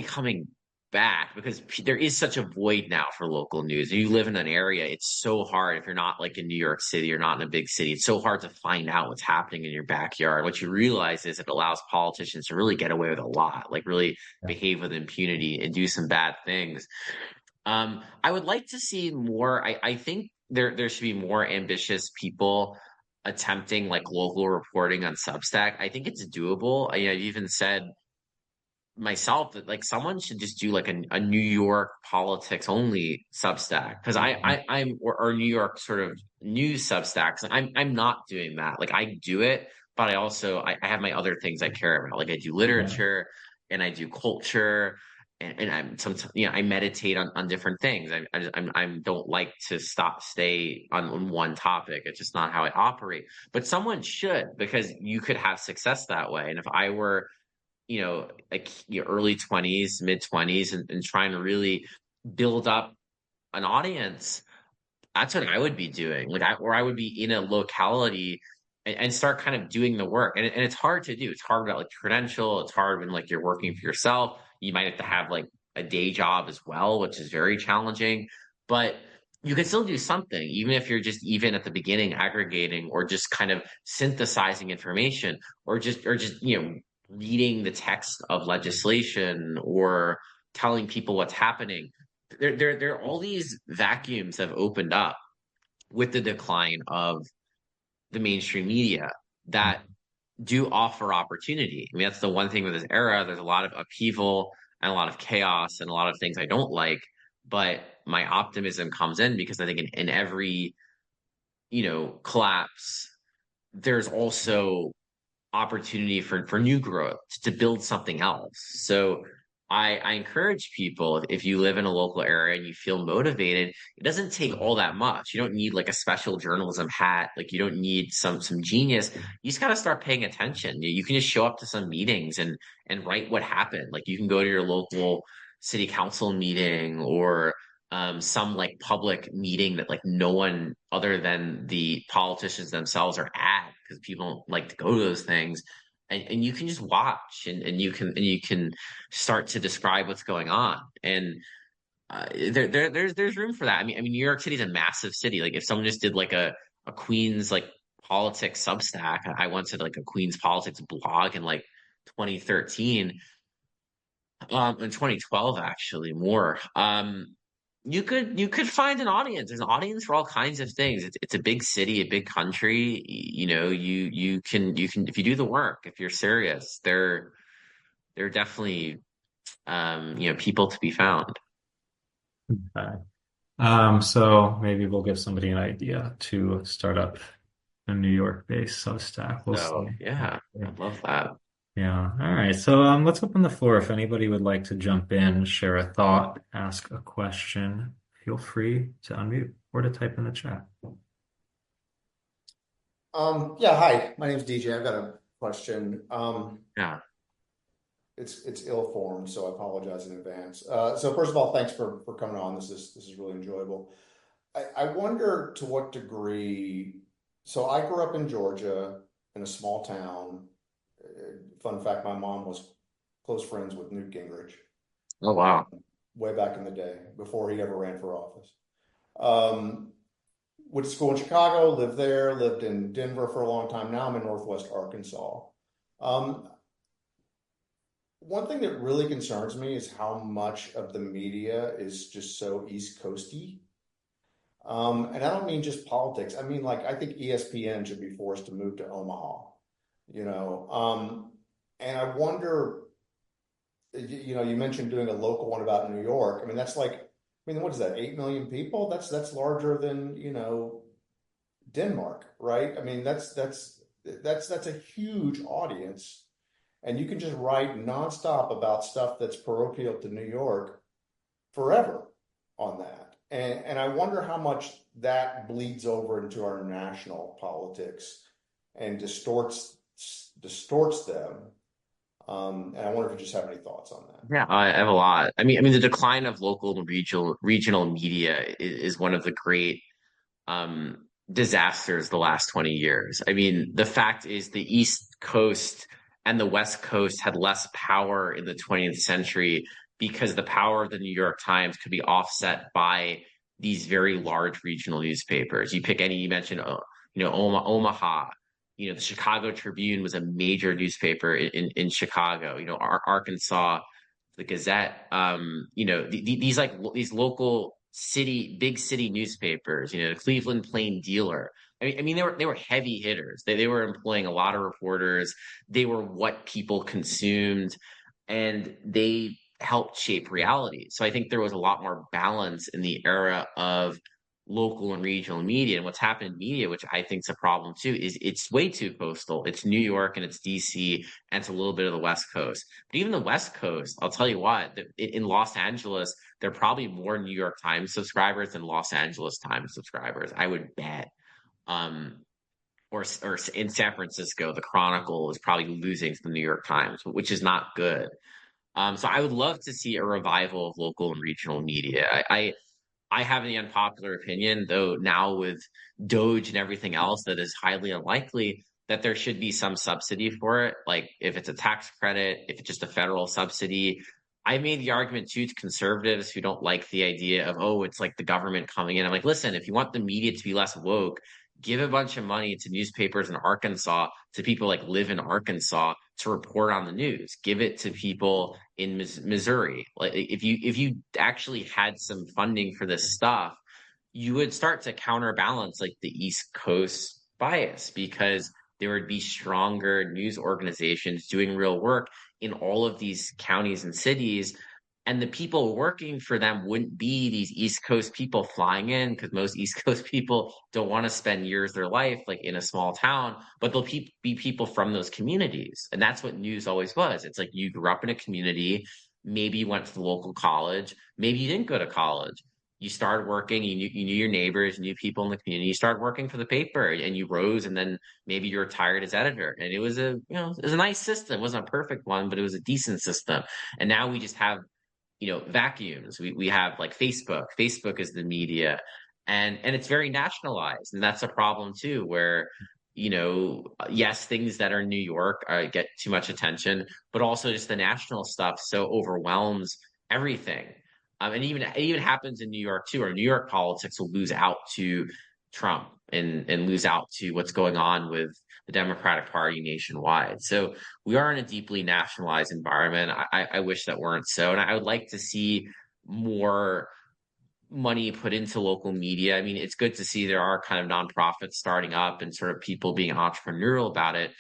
coming back because there is such a void now for local news. If you live in an area, it's so hard if you're not like in New York City or not in a big city. It's so hard to find out what's happening in your backyard. What you realize is it allows politicians to really get away with a lot, like really Yeah. behave with impunity and do some bad things. I would like to see more. I think there should be more ambitious people attempting like local reporting on Substack. I think it's doable. I've even said myself that like someone should just do like a New York politics only Substack because I'm or New York sort of news Substacks. I'm not doing that. Like I do it, but I have my other things I care about. Like I do Yeah. literature and I do culture. And I'm sometimes, I meditate on different things. I don't like to stay on one topic. It's just not how I operate. But someone should because you could have success that way. And if I were like your early 20s, mid 20s, and trying to really build up an audience, that's what I would be doing. Or I would be in a locality and start kind of doing the work. And it's hard to do. It's hard about like credential. It's hard when like you're working for yourself. You might have to have like a day job as well, which is very challenging. But you can still do something, even if you're just even at the beginning aggregating or just kind of synthesizing information or just reading the text of legislation or telling people what's happening. There all these vacuums have opened up with the decline of the mainstream media that do offer opportunity. I mean, that's the one thing with this era. There's a lot of upheaval and a lot of chaos and a lot of things I don't like. But my optimism comes in because I think in every, collapse, there's also opportunity for new growth to build something else. So I encourage people if you live in a local area and you feel motivated, it doesn't take all that much. You don't need like a special journalism hat. Like you don't need some genius. You just got to start paying attention. You can just show up to some meetings and write what happened. Like you can go to your local city council meeting or some like public meeting that like no one other than the politicians themselves are at because people don't like to go to those things. And you can just watch and you can start to describe what's going on. And there's room for that. I mean, New York City is a massive city. Like if someone just did like a Queens like politics Substack, I once did like a Queens politics blog in like 2013, in 2012 actually more. You could find an audience. There's an audience for all kinds of things. It's a big city, a big country. You can if you do the work, if you're serious, they're definitely people to be found. Okay. So maybe we'll give somebody an idea to start up a New York-based Substack. We'll So see. yeah, I love that. Yeah. All right. So let's open the floor. If anybody would like to jump in, share a thought, ask a question, feel free to unmute or to type in the chat. Yeah, hi. My name's DJ. I've got a question. Yeah. It's ill-formed, so I apologize in advance. So first of all, thanks for coming on. This is really enjoyable. I wonder to what degree. So I grew up in Georgia in a small town. Fun fact: my mom was close friends with Newt Gingrich, Oh um, wow. way back in the day before he ever ran for office. Um, Went to school in Chicago, lived there, lived in Denver for a long time. Now I'm in Northwest Arkansas. Um, One thing that really concerns me is how much of the media is just so East Coasty. And I don't mean just politics. I mean, like, I think ESPN should be forced to move to Omaha, you know. And I wonder, you mentioned doing a local one about New York. I mean, that's like, I mean, what is that, 8 million people? That's larger than, Denmark, right? I mean, that's a huge audience, and you can just write nonstop about stuff that's parochial to New York forever on that. And I wonder how much that bleeds over into our national politics and distorts them. And I wonder if you just have any thoughts on that. Yeah, I have a lot. I mean, the decline of local and regional media is one of the great disasters the last 20 years. I mean, the fact is the East Coast and the West Coast had less power in the 20th century because the power of the New York Times could be offset by these very large regional newspapers. You mentioned, Omaha. The Chicago Tribune was a major newspaper in Chicago. Arkansas, the Gazette. These local big city newspapers. The Cleveland Plain Dealer. I mean, they were heavy hitters. They were employing a lot of reporters. They were what people consumed. and they helped shape reality. So I think there was a lot more balance in the era of local and regional media. And what's happened in media, which I think is a problem too, is it's way too coastal. It's New York and it's DC and it's a little bit of the West Coast. But even the West Coast, I'll tell you what, in Los Angeles, there are probably more New York Times subscribers than Los Angeles Times subscribers, I would bet. Um, or in San Francisco, the Chronicle is probably losing to the New York Times, which is not good. So I would love to see a revival of local and regional media. I have the unpopular opinion, though now with Doge and everything else, that is highly unlikely that there should be some subsidy for it. Like if it's a tax credit, if it's just a federal subsidy. I made the argument too to conservatives who don't like the idea of, oh, it's like the government coming in. I'm like, listen, if you want the media to be less woke, give a bunch of money to newspapers in Arkansas, to people like live in Arkansas to report on the news. Give it to people in Missouri. Like if you actually had some funding for this stuff, you would start to counterbalance like the East Coast bias, because there would be stronger news organizations doing real work in all of these counties and cities. And the people working for them wouldn't be these East Coast people flying in, because most East Coast people don't want to spend years of their life like in a small town, but they'll be people from those communities. And that's what news always was. It's like you grew up in a community, maybe you went to the local college, maybe you didn't go to college. You started working, you knew your neighbors, you knew people in the community, you started working for the paper and you rose, and then maybe you retired as editor. And it was it was a nice system. It wasn't a perfect one, but it was a decent system. And now we just have vacuums. We have like Facebook. Facebook is the media, and it's very nationalized, and that's a problem too, where yes, things that are in New York get too much attention, but also just the national stuff so overwhelms everything. And it even happens in New York too, where New York politics will lose out to Trump and lose out to what's going on with the Democratic Party nationwide. So we are in a deeply nationalized environment. I wish that weren't so. And I would like to see more money put into local media. I mean, it's good to see there are kind of nonprofits starting up and sort of people being entrepreneurial about it.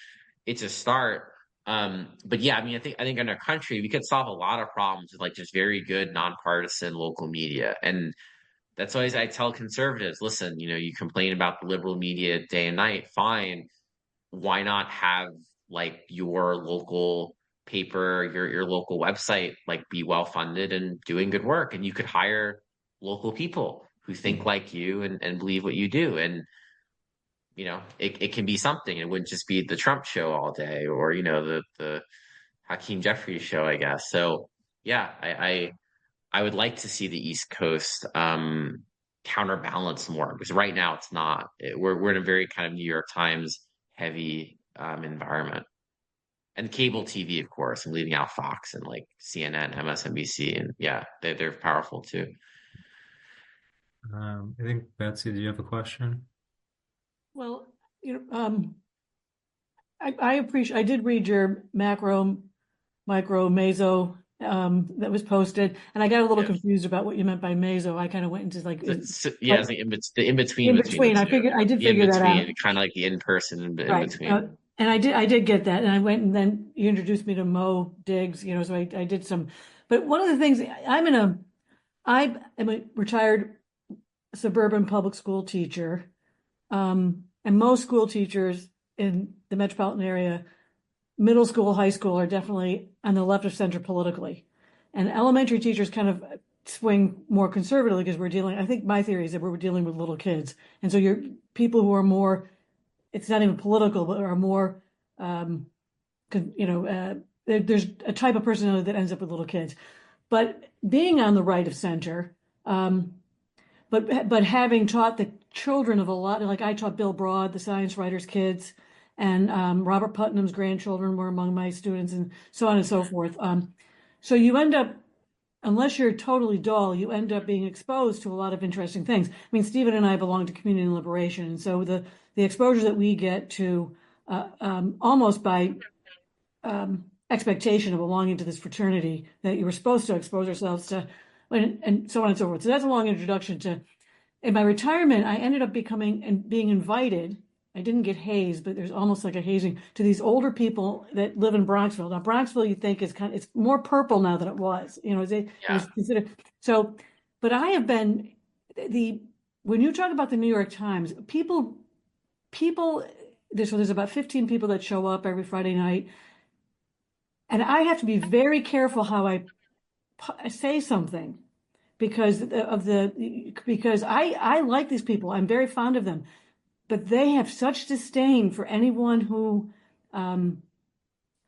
It's a start. But yeah, I mean, I think in our country, we could solve a lot of problems with like just very good nonpartisan local media. And that's why I tell conservatives, listen, you complain about the liberal media day and night, fine. Why not have like your local paper, your local website, like be well funded and doing good work? And you could hire local people who think like you and believe what you do. And it can be something. It wouldn't just be the Trump show all day, or the Hakeem Jeffries show, I guess. So yeah, I would like to see the East Coast counterbalance more, because right now it's not. We're in a very kind of New York Times heavy environment, and cable TV, of course, and leaving out Fox and like CNN, MSNBC, and yeah, they're powerful too. I think Betsy, do you have a question? Well, I appreciate. I did read your macro, micro, meso that was posted, and I got a little confused about what you meant by meso. I kind of went into like it's the in between. In between, I did figure that out. Kind of like the in person in between. And I did get that, and I went, and then you introduced me to Mo Diggs, so I did some. But one of the things I am a retired suburban public school teacher, and most school teachers in the metropolitan area, middle school, high school, are definitely on the left of center politically, and elementary teachers kind of swing more conservatively, because I think my theory is that we're dealing with little kids, and so you're people who are more, it's not even political, but are more, there's a type of personality that ends up with little kids. But being on the right of center, but having taught the children of a lot, like I taught Bill Broad, the science writer's kids, and Robert Putnam's grandchildren were among my students, and so on and so forth. So you end up, unless you're totally dull, you end up being exposed to a lot of interesting things. I mean, Stephen and I belong to Community and Liberation, and so the exposure that we get to almost by expectation of belonging to this fraternity that you were supposed to expose ourselves to, and so on and so forth. So that's a long introduction to. In my retirement, I ended up becoming and being invited, I didn't get hazed, but there's almost like a hazing to these older people that live in Bronxville. Now, Bronxville, you think is it's more purple now than it was. It Yeah. was considered so. But I have been when you talk about the New York Times, there's about 15 people that show up every Friday night, and I have to be very careful how I say something because I like these people. I'm very fond of them, but they have such disdain for anyone who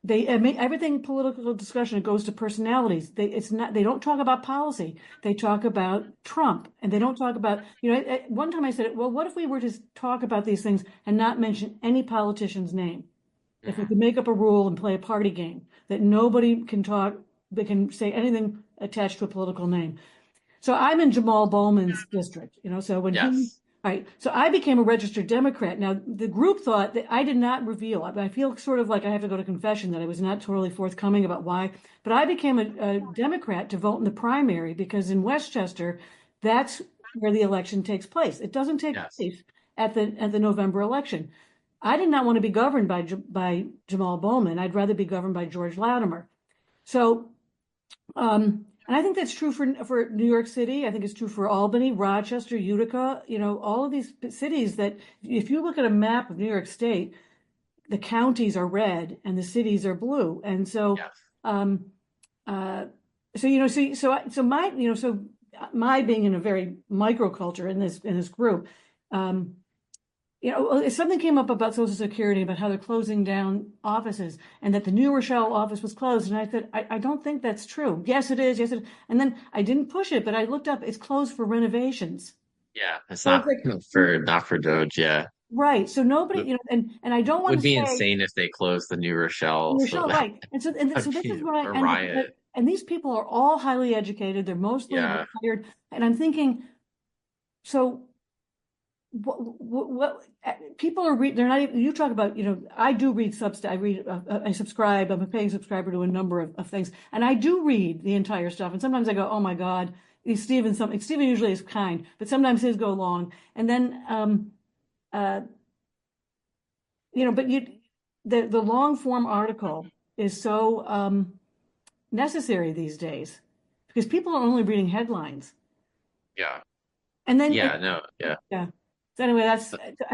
I mean, everything political discussion, it goes to personalities. They don't talk about policy. They talk about Trump, and they don't talk about, one time I said, well, what if we were to talk about these things and not mention any politician's name? If we could make up a rule and play a party game that nobody can talk, they can say anything attached to a political name. So I'm in Jamal Bowman's district, so Yes. all right, so I became a registered Democrat. Now, the group thought that I did not reveal. I feel sort of like I have to go to confession that I was not totally forthcoming about why. But I became a Democrat to vote in the primary because in Westchester, that's where the election takes place. It doesn't take Yes. place at the November election. I did not want to be governed by Jamal Bowman. I'd rather be governed by George Latimer. So, and I think that's true for New York City. I think it's true for Albany, Rochester, Utica, all of these cities that if you look at a map of New York State, the counties are red and the cities are blue. And so, Yes. so my being in a very microculture in this group, something came up about Social Security, about how they're closing down offices and that the New Rochelle office was closed. And I said, I don't think that's true. Yes, it is. Yes, it is. And then I didn't push it, but I looked up, it's closed for renovations. Yeah. It's So it's not like, for Doge. Yeah. right. So nobody, Would, and I don't want would to be say insane if they closed the New Rochelle. New So Rochelle, that right. And so would this is be what a riot. and these people are all highly educated. They're mostly Yeah. retired. And I'm thinking, so what people are reading, they're not even, you talk about, I do read Substack, I subscribe, I'm a paying subscriber to a number of things, and I do read the entire stuff, and sometimes I go, oh my God, Stephen usually is kind, but sometimes his go long, and then, but the long form article is so necessary these days, because people are only reading headlines, Yeah. and then, Yeah. No. Yeah. yeah. So anyway,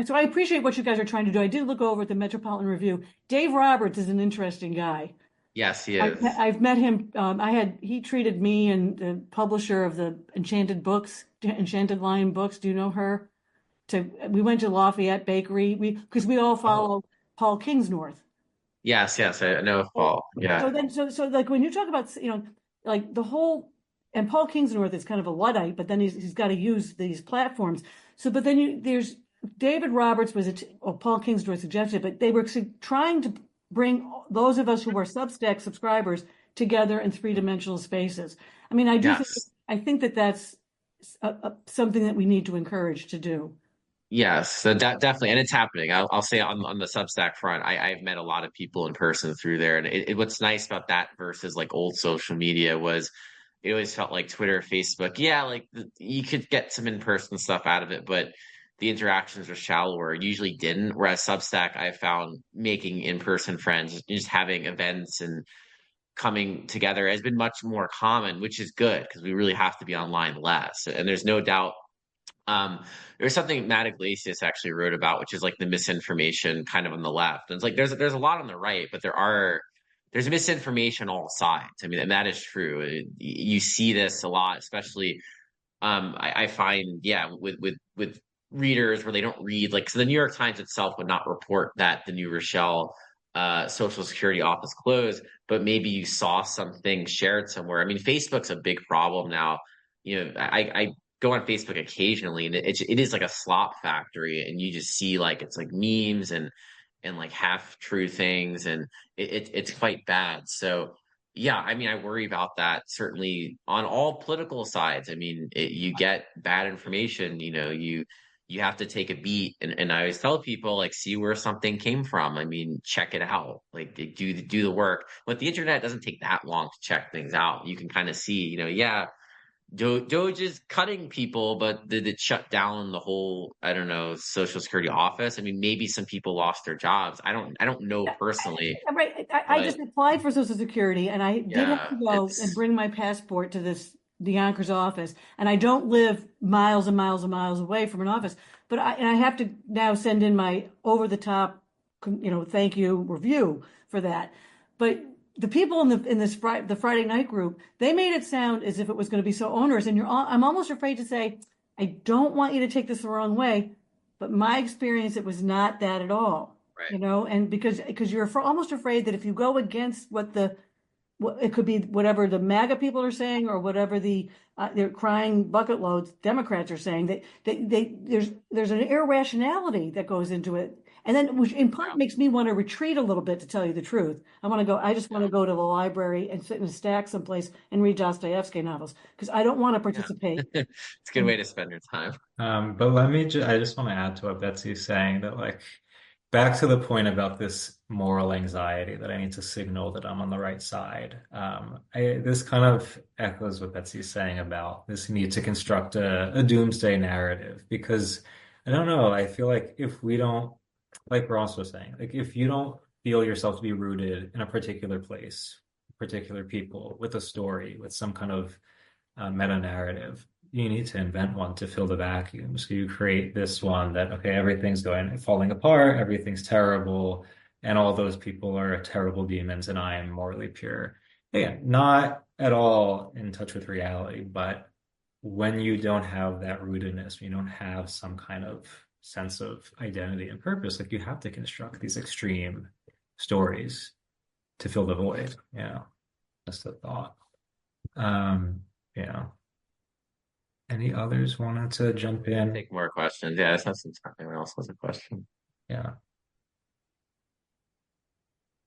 so I appreciate what you guys are trying to do. I did look over at the Metropolitan Review. Dave Roberts is an interesting guy. Yes, he is. I've met him. He treated me and the publisher of the Enchanted Lion books. Do you know her? We went to Lafayette Bakery. Because we all Oh, follow Paul Kingsnorth. yes, yes. I know of So, Paul. Yeah. so like when you talk about, like the whole, and Paul Kingsnorth is kind of a Luddite, but then he's got to use these platforms. So, but then there's David Roberts or Paul Kingsnorth suggested, but they were trying to bring those of us who are Substack subscribers together in three-dimensional spaces. I mean, Yes. I think that that's something that we need to encourage to do. Yes, so that definitely, and it's happening. I'll say on the Substack front, I've met a lot of people in person through there, and what's nice about that versus like old social media was it always felt like Twitter, Facebook, yeah, like you could get some in-person stuff out of it, but the interactions were shallower. Usually didn't. Whereas Substack, I found making in-person friends, just having events and coming together has been much more common, which is good because we really have to be online less. And there's no doubt um, there's something Matt Iglesias actually wrote about, which is like the misinformation kind of on the left. And it's like there's a lot on the right, but there's misinformation all sides. I mean, and that is true. You see this a lot, especially I find, yeah, with readers where they don't read, like, so the New York Times itself would not report that the New Rochelle Social Security office closed, but maybe you saw something shared somewhere. I mean, Facebook's a big problem now. I go on Facebook occasionally, and it is like a slop factory, and you just see like it's like memes and like half true things, and it's quite bad. So yeah, I mean, I worry about that certainly on all political sides. I mean, you get bad information, you have to take a beat, and I always tell people like, see where something came from. I mean, check it out, like do the work. But the internet doesn't take that long to check things out. You can kind of see, yeah, Doge is cutting people, but did it shut down the whole, I don't know, Social Security office? I mean, maybe some people lost their jobs. I don't know personally, Right. I but just applied for Social Security and I did have yeah, to go and it's bring my passport to the Yonkers office. And I don't live miles and miles and miles away from an office, but I have to now send in my over the top, thank you review for that. But the people in this the Friday night group, they made it sound as if it was going to be so onerous. And I'm almost afraid to say, I don't want you to take this the wrong way, but my experience, it was not that at all. right. And because you're almost afraid that if you go against what it could be whatever the MAGA people are saying or whatever they're crying bucket loads Democrats are saying that there's an irrationality that goes into it, and then which in part Yeah, makes me want to retreat a little bit, to tell you the truth. I just want yeah, to go to the library and sit in a stack someplace and read Dostoevsky novels because I don't want to yeah. participate It's a good way in. to spend your time. But I just want to add to what Betsy's saying that like back to the point about this moral anxiety that I need to signal that I'm on the right side. This kind of echoes what Betsy's saying about this need to construct a doomsday narrative because I don't know, I feel like if we don't, like Ross was saying, like if you don't feel yourself to be rooted in a particular place, particular people, with a story, with some kind of meta narrative. You need to invent one to fill the vacuum. So you create this one that, okay, everything's going falling apart, everything's terrible, and all those people are terrible demons, and I am morally pure. Again, not at all in touch with reality, but when you don't have that rootedness, when you don't have some kind of sense of identity and purpose, like you have to construct these extreme stories to fill the void. That's the thought. Um, yeah. Any others wanted to jump in? Take more questions. Yeah, let's have some time. Anyone else has a question? Yeah.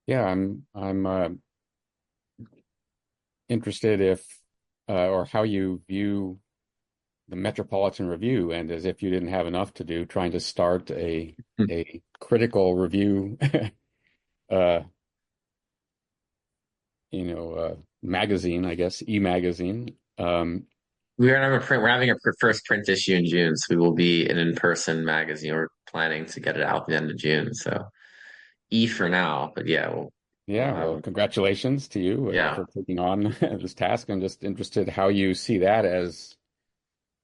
Yeah, I'm interested if or how you view the Metropolitan Review, and as if you didn't have enough to do, trying to start a critical review, uh, magazine, I guess, e-magazine. We're having a first print issue in June, so we will be an in-person magazine. We're planning to get it out at the end of June. So E for now, but yeah, we'll Yeah, have well, congratulations to you yeah. for taking on this task. I'm just interested how you see that as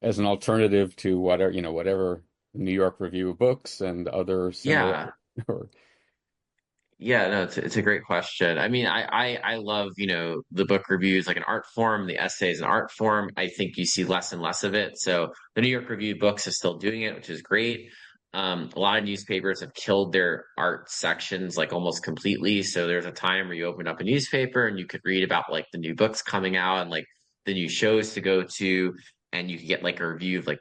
an alternative to whatever New York Review of Books and other similar Yeah. or Yeah, no, it's a great question. I mean, I love, the book reviews like an art form, the essays an art form. I think you see less and less of it. So the New York Review of Books is still doing it, which is great. A lot of newspapers have killed their art sections like almost completely. So there's a time where you open up a newspaper and you could read about like the new books coming out and like the new shows to go to, and you could get like a review of like,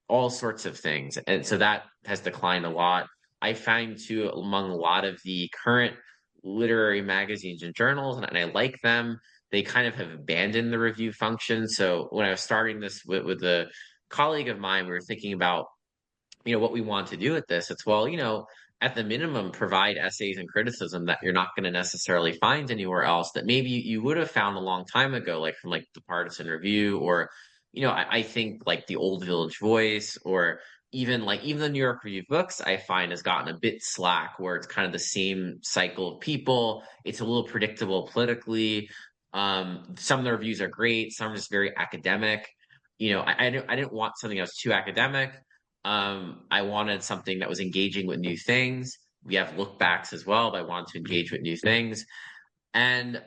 all sorts of things. And so that has declined a lot. I find too among a lot of the current literary magazines and journals, and I like them, they kind of have abandoned the review function. So when I was starting this with a colleague of mine, we were thinking about, what we want to do with this. It's, well, at the minimum, provide essays and criticism that you're not going to necessarily find anywhere else that maybe you would have found a long time ago, like from like the Partisan Review or, I think like the Old Village Voice or even the New York Review of Books, I find has gotten a bit slack where it's kind of the same cycle of people. It's a little predictable politically. Some of the reviews are great, some are just very academic. I didn't want something that was too academic. I wanted something that was engaging with new things. We have look backs as well, but I wanted to engage with new things. And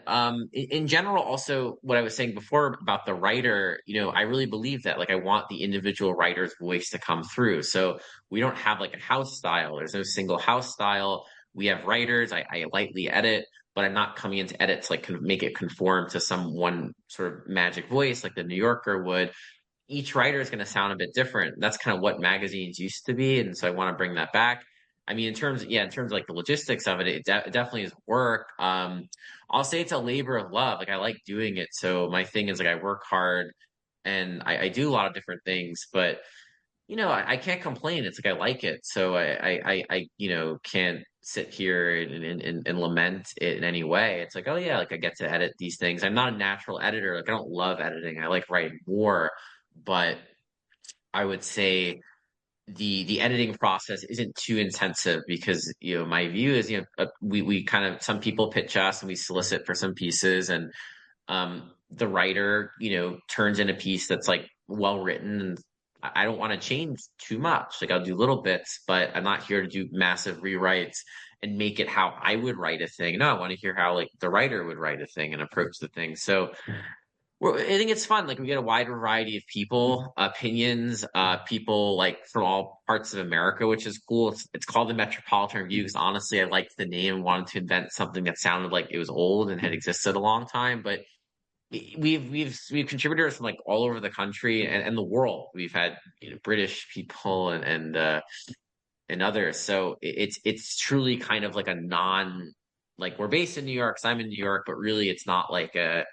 in general, also what I was saying before about the writer, I really believe that like I want the individual writer's voice to come through. So we don't have like a house style. There's no single house style. We have writers. I lightly edit, but I'm not coming into edit to like make it conform to some one sort of magic voice like the New Yorker would. Each writer is going to sound a bit different. That's kind of what magazines used to be, and so I want to bring that back. I mean, in terms of like the logistics of it, it definitely is work. I'll say it's a labor of love. Like I like doing it. So my thing is like I work hard and I do a lot of different things, but I can't complain. It's like I like it. So I can't sit here and lament it in any way. It's like, oh yeah, like I get to edit these things. I'm not a natural editor. Like I don't love editing. I like writing more, but I would say the editing process isn't too intensive because my view is we kind of, some people pitch us and we solicit for some pieces, and the writer turns in a piece that's like well written, and I don't want to change too much. Like I'll do little bits, but I'm not here to do massive rewrites and make it how I would write a thing. No, I want to hear how like the writer would write a thing and approach the thing. So well, I think it's fun. Like we get a wide variety of people, opinions, people like from all parts of America, which is cool. It's called the Metropolitan Review because honestly, I liked the name and wanted to invent something that sounded like it was old and had existed a long time. But we've contributors from like all over the country and the world. We've had British people and others. So it's truly kind of like a non, like we're based in New York, so I'm in New York, but really it's not like a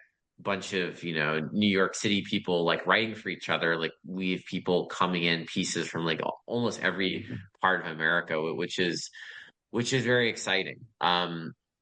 bunch of New York City people like writing for each other. Like we have people coming in pieces from like almost every part of America, which is very exciting.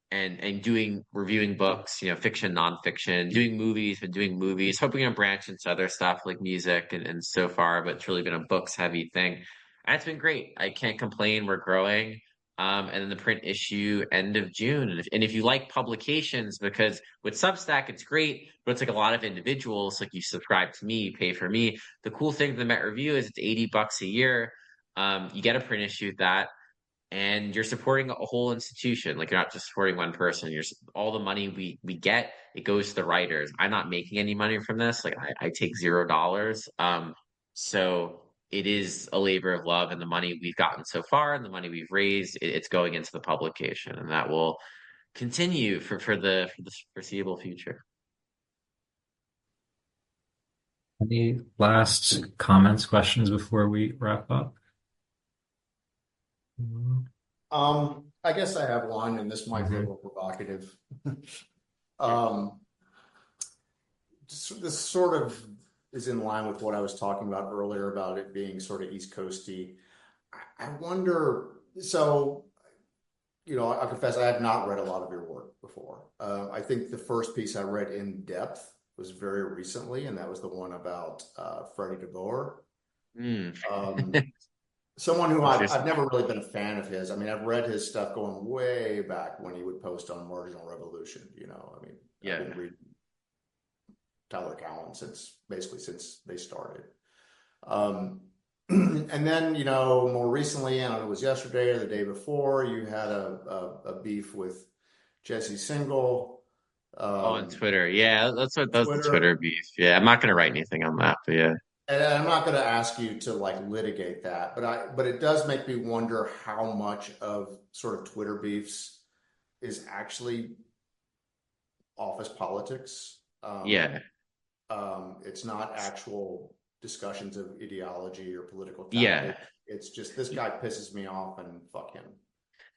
And doing reviewing books, fiction, nonfiction, doing movies, been doing movies, hoping to branch into other stuff like music and so far, but it's really been a books heavy thing. And it's been great. I can't complain. We're growing. And then the print issue end of June. And if you like publications, because with Substack, it's great, but it's like a lot of individuals, like you subscribe to me, you pay for me. The cool thing with the Met Review is it's $80 a year. You get a print issue with that, and you're supporting a whole institution. Like you're not just supporting one person. You're all the money we get, it goes to the writers. I'm not making any money from this. Like I take $0. So it is a labor of love, and the money we've gotten so far and the money we've raised, it's going into the publication, and that will continue for the foreseeable future. Any last comments, questions before we wrap up? I guess I have one, and this might be a little provocative. This sort of is in line with what I was talking about earlier about it being sort of East Coasty. I wonder, so, I confess I have not read a lot of your work before. I think the first piece I read in depth was very recently, and that was the one about Freddie DeBoer. Someone who I've never really been a fan of his. I mean, I've read his stuff going way back when he would post on Marginal Revolution. I've been reading Tyler Cowen since they started. And then, more recently, I don't know, it was yesterday or the day before, you had a beef with Jesse Singal. On Twitter. Yeah, that's the Twitter beef. Yeah, I'm not going to write anything on that, but yeah. And I'm not going to ask you to like litigate that, but it does make me wonder how much of sort of Twitter beefs is actually office politics. It's not actual discussions of ideology or political tactics. Yeah. It's just this guy pisses me off and fuck him.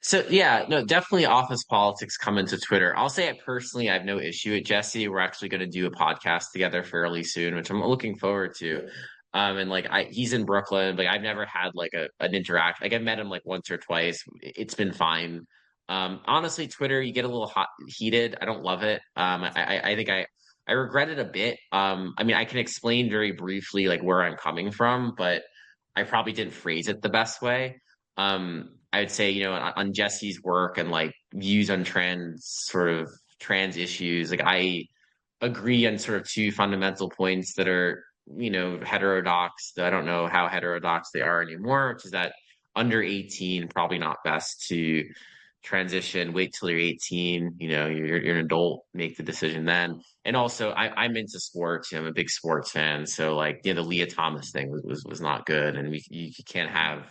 So yeah, no, definitely office politics come into Twitter. I'll say it personally, I have no issue with Jesse. We're actually going to do a podcast together fairly soon, which I'm looking forward to. And like he's in Brooklyn, but I've never had like an interact. Like I've met him like once or twice. It's been fine. Honestly, Twitter, you get a little heated. I don't love it. I think I regret it a bit. I mean, I can explain very briefly like where I'm coming from, but I probably didn't phrase it the best way. I would say, on Jesse's work and like views on trans issues, like I agree on sort of two fundamental points that are, heterodox. I don't know how heterodox they are anymore, which is that under 18, probably not best to transition, wait till you're 18, you're an adult, make the decision then. And also I'm into sports. I'm a big sports fan. So like, the Leah Thomas thing was not good. And you can't have,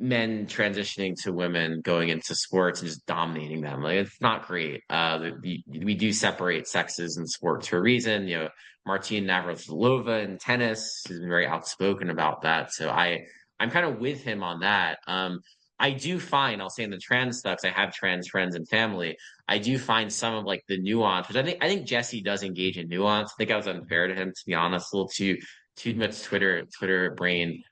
men transitioning to women going into sports and just dominating them. Like it's not great. We do separate sexes in sports for a reason. Martina Navratilova in tennis has been very outspoken about that. So I'm kind of with him on that. I do find, I'll say in the trans stuff, 'cause I have trans friends and family, I do find some of like the nuance, which I think Jesse does engage in nuance. I think I was unfair to him, to be honest, a little too much Twitter brain.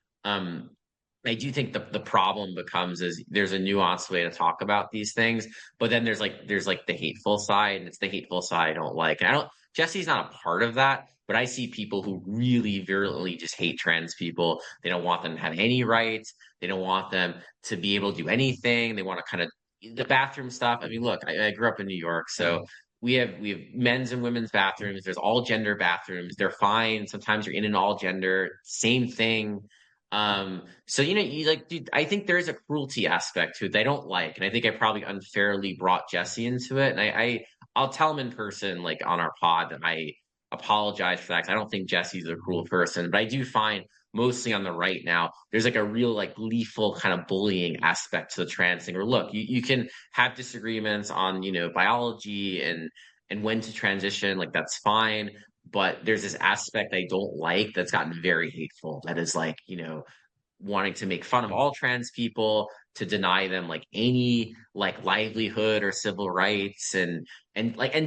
I do think the problem becomes is there's a nuanced way to talk about these things, but then there's like the hateful side, and it's the hateful side I don't like. And I don't Jesse's not a part of that, but I see people who really virulently just hate trans people. They don't want them to have any rights. They don't want them to be able to do anything. They want to kind of the bathroom stuff. I mean, look, I grew up in New York, so we have men's and women's bathrooms. There's all gender bathrooms. They're fine. Sometimes you're in an all gender, same thing. So you like, dude, I think there is a cruelty aspect to it that I don't like, and I think I probably unfairly brought Jesse into it. And I'll tell him in person, like on our pod, that I apologize for that 'cause I don't think Jesse's a cruel person, but I do find mostly on the right now, there's like a real like gleeful kind of bullying aspect to the trans thing. Where look, you can have disagreements on, biology and when to transition, like that's fine. But there's this aspect I don't like that's gotten very hateful. That is like, wanting to make fun of all trans people, to deny them like any like livelihood or civil rights and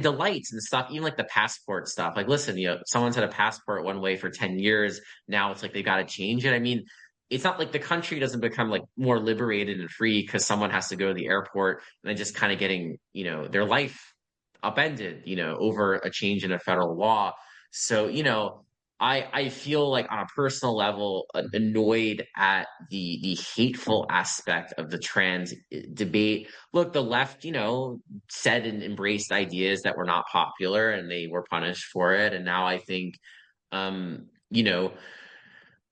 delights and stuff, even like the passport stuff. Like, listen, someone's had a passport one way for 10 years. Now it's like they got to change it. I mean, it's not like the country doesn't become like more liberated and free because someone has to go to the airport and then just kind of getting, their life upended, over a change in a federal law. So, I feel like on a personal level annoyed at the hateful aspect of the trans debate. Look, the left, said and embraced ideas that were not popular and they were punished for it. And now I think, um, you know,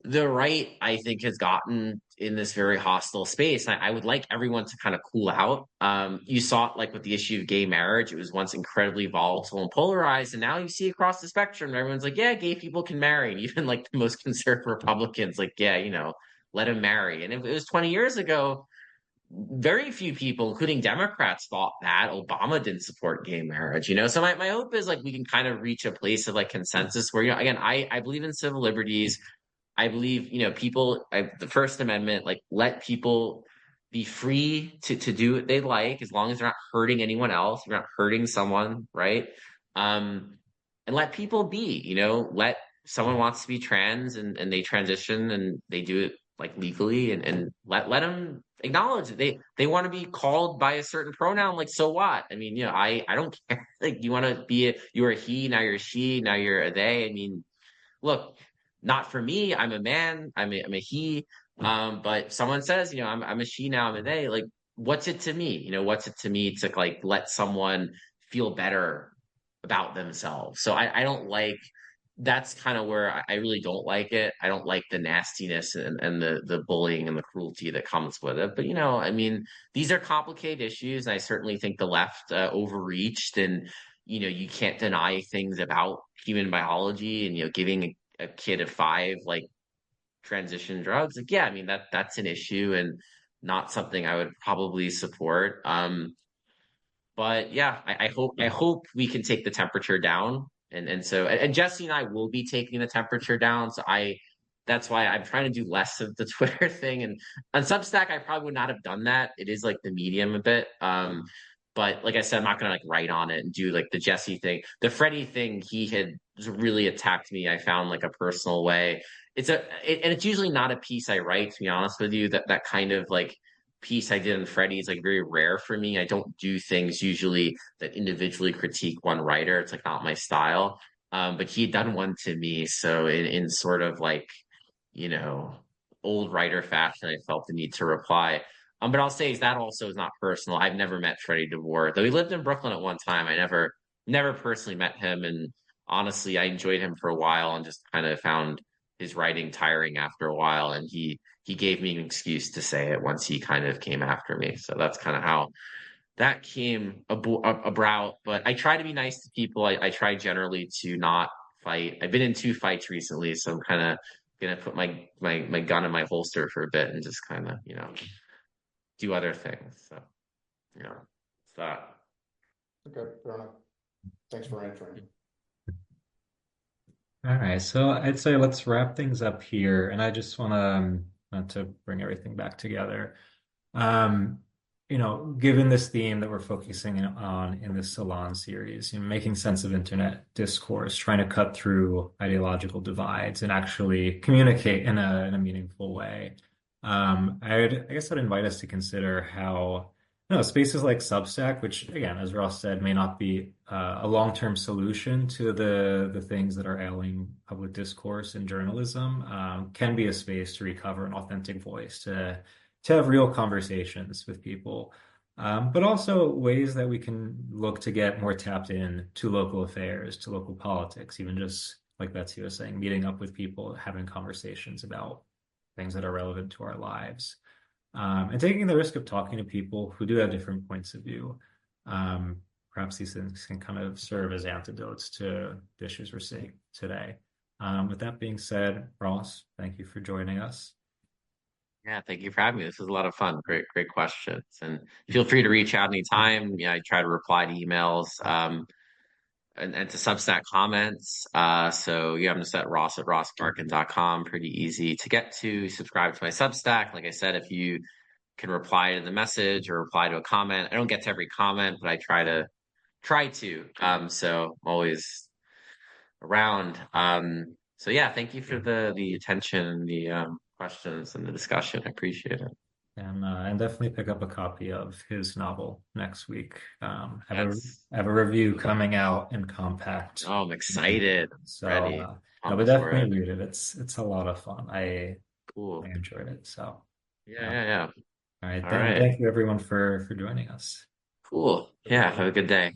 the right, I think, has gotten in this very hostile space. I would like everyone to kind of cool out. You saw it like with the issue of gay marriage. It was once incredibly volatile and polarized, and now you see across the spectrum, everyone's like, yeah, gay people can marry. And even like the most conservative Republicans, like, yeah, let them marry. And if it was 20 years ago, very few people, including Democrats, thought that Obama didn't support gay marriage, So my hope is like we can kind of reach a place of like consensus where, again, I believe in civil liberties. I believe, the First Amendment, like let people be free to do what they like as long as they're not hurting anyone else, you're not hurting someone, right? And let people be, let someone wants to be trans and they transition and they do it like legally and let them acknowledge it. They want to be called by a certain pronoun, like so what? I mean, I don't care. Like you want to you're a he, now you're a she, now you're a they. I mean, look, not for me. I'm a man. I'm a he. But someone says, I'm a she now. I'm a they. Like, what's it to me? What's it to me to like let someone feel better about themselves? So I don't like. That's kind of where I really don't like it. I don't like the nastiness and the bullying and the cruelty that comes with it. But I mean, these are complicated issues. And I certainly think the left overreached and you can't deny things about human biology and giving a kid of 5 like transition drugs. Like, yeah, I mean that's an issue and not something I would probably support. But yeah, I hope we can take the temperature down. And Jesse and I will be taking the temperature down. So that's why I'm trying to do less of the Twitter thing. And on Substack, I probably would not have done that. It is like the medium a bit. But like I said, I'm not gonna like write on it and do like the Jesse thing. The Freddie thing, he had really attacked me. I found like a personal way. And it's usually not a piece I write, to be honest with you. That kind of like piece I did on Freddie is like very rare for me. I don't do things usually that individually critique one writer. It's like not my style. But he had done one to me, so in sort of like you know old writer fashion, I felt the need to reply. But I'll say is that also is not personal. I've never met Freddie DeVore, though he lived in Brooklyn at one time. I never personally met him, and honestly, I enjoyed him for a while and just kind of found his writing tiring after a while. And he gave me an excuse to say it once he kind of came after me. So that's kind of how that came about. But I try to be nice to people. I try generally to not fight. I've been in 2 fights recently, so I'm kind of gonna put my gun in my holster for a bit and just kind of do other things. So it's that. Okay, fair enough. Thanks for answering. All right, so I'd say let's wrap things up here, and I just want to bring everything back together. Given this theme that we're focusing on in this Salon series, making sense of internet discourse, trying to cut through ideological divides and actually communicate in a meaningful way. I guess I'd invite us to consider how, no, spaces like Substack, which again, as Ross said, may not be a long-term solution to the things that are ailing public discourse and journalism, can be a space to recover an authentic voice, to have real conversations with people. But also ways that we can look to get more tapped in to local affairs, to local politics, even just like Betsy was saying, meeting up with people, having conversations about things that are relevant to our lives, and taking the risk of talking to people who do have different points of view. Perhaps these things can kind of serve as antidotes to the issues we're seeing today. With that being said, Ross, thank you for joining us. Yeah, thank you for having me. This was a lot of fun. Great questions. And feel free to reach out anytime. Yeah, I try to reply to emails, and to Substack comments. So yeah, I'm just at rossbarkan.com. Pretty easy to get to. Subscribe to my Substack. Like I said, if you can reply to the message or reply to a comment. I don't get to every comment, but I try to. So I'm always around. So yeah, thank you for the attention, the questions and the discussion. I appreciate it. And definitely pick up a copy of his novel next week. That's Have a review coming out in compact. Oh, I'm excited. So Ready. no, but Pumped for it. definitely read it. It's a lot of fun. I Cool. enjoyed it. So Yeah, yeah. yeah, yeah. All right. All right. Thank you everyone for joining us. Cool. Yeah, have a good day.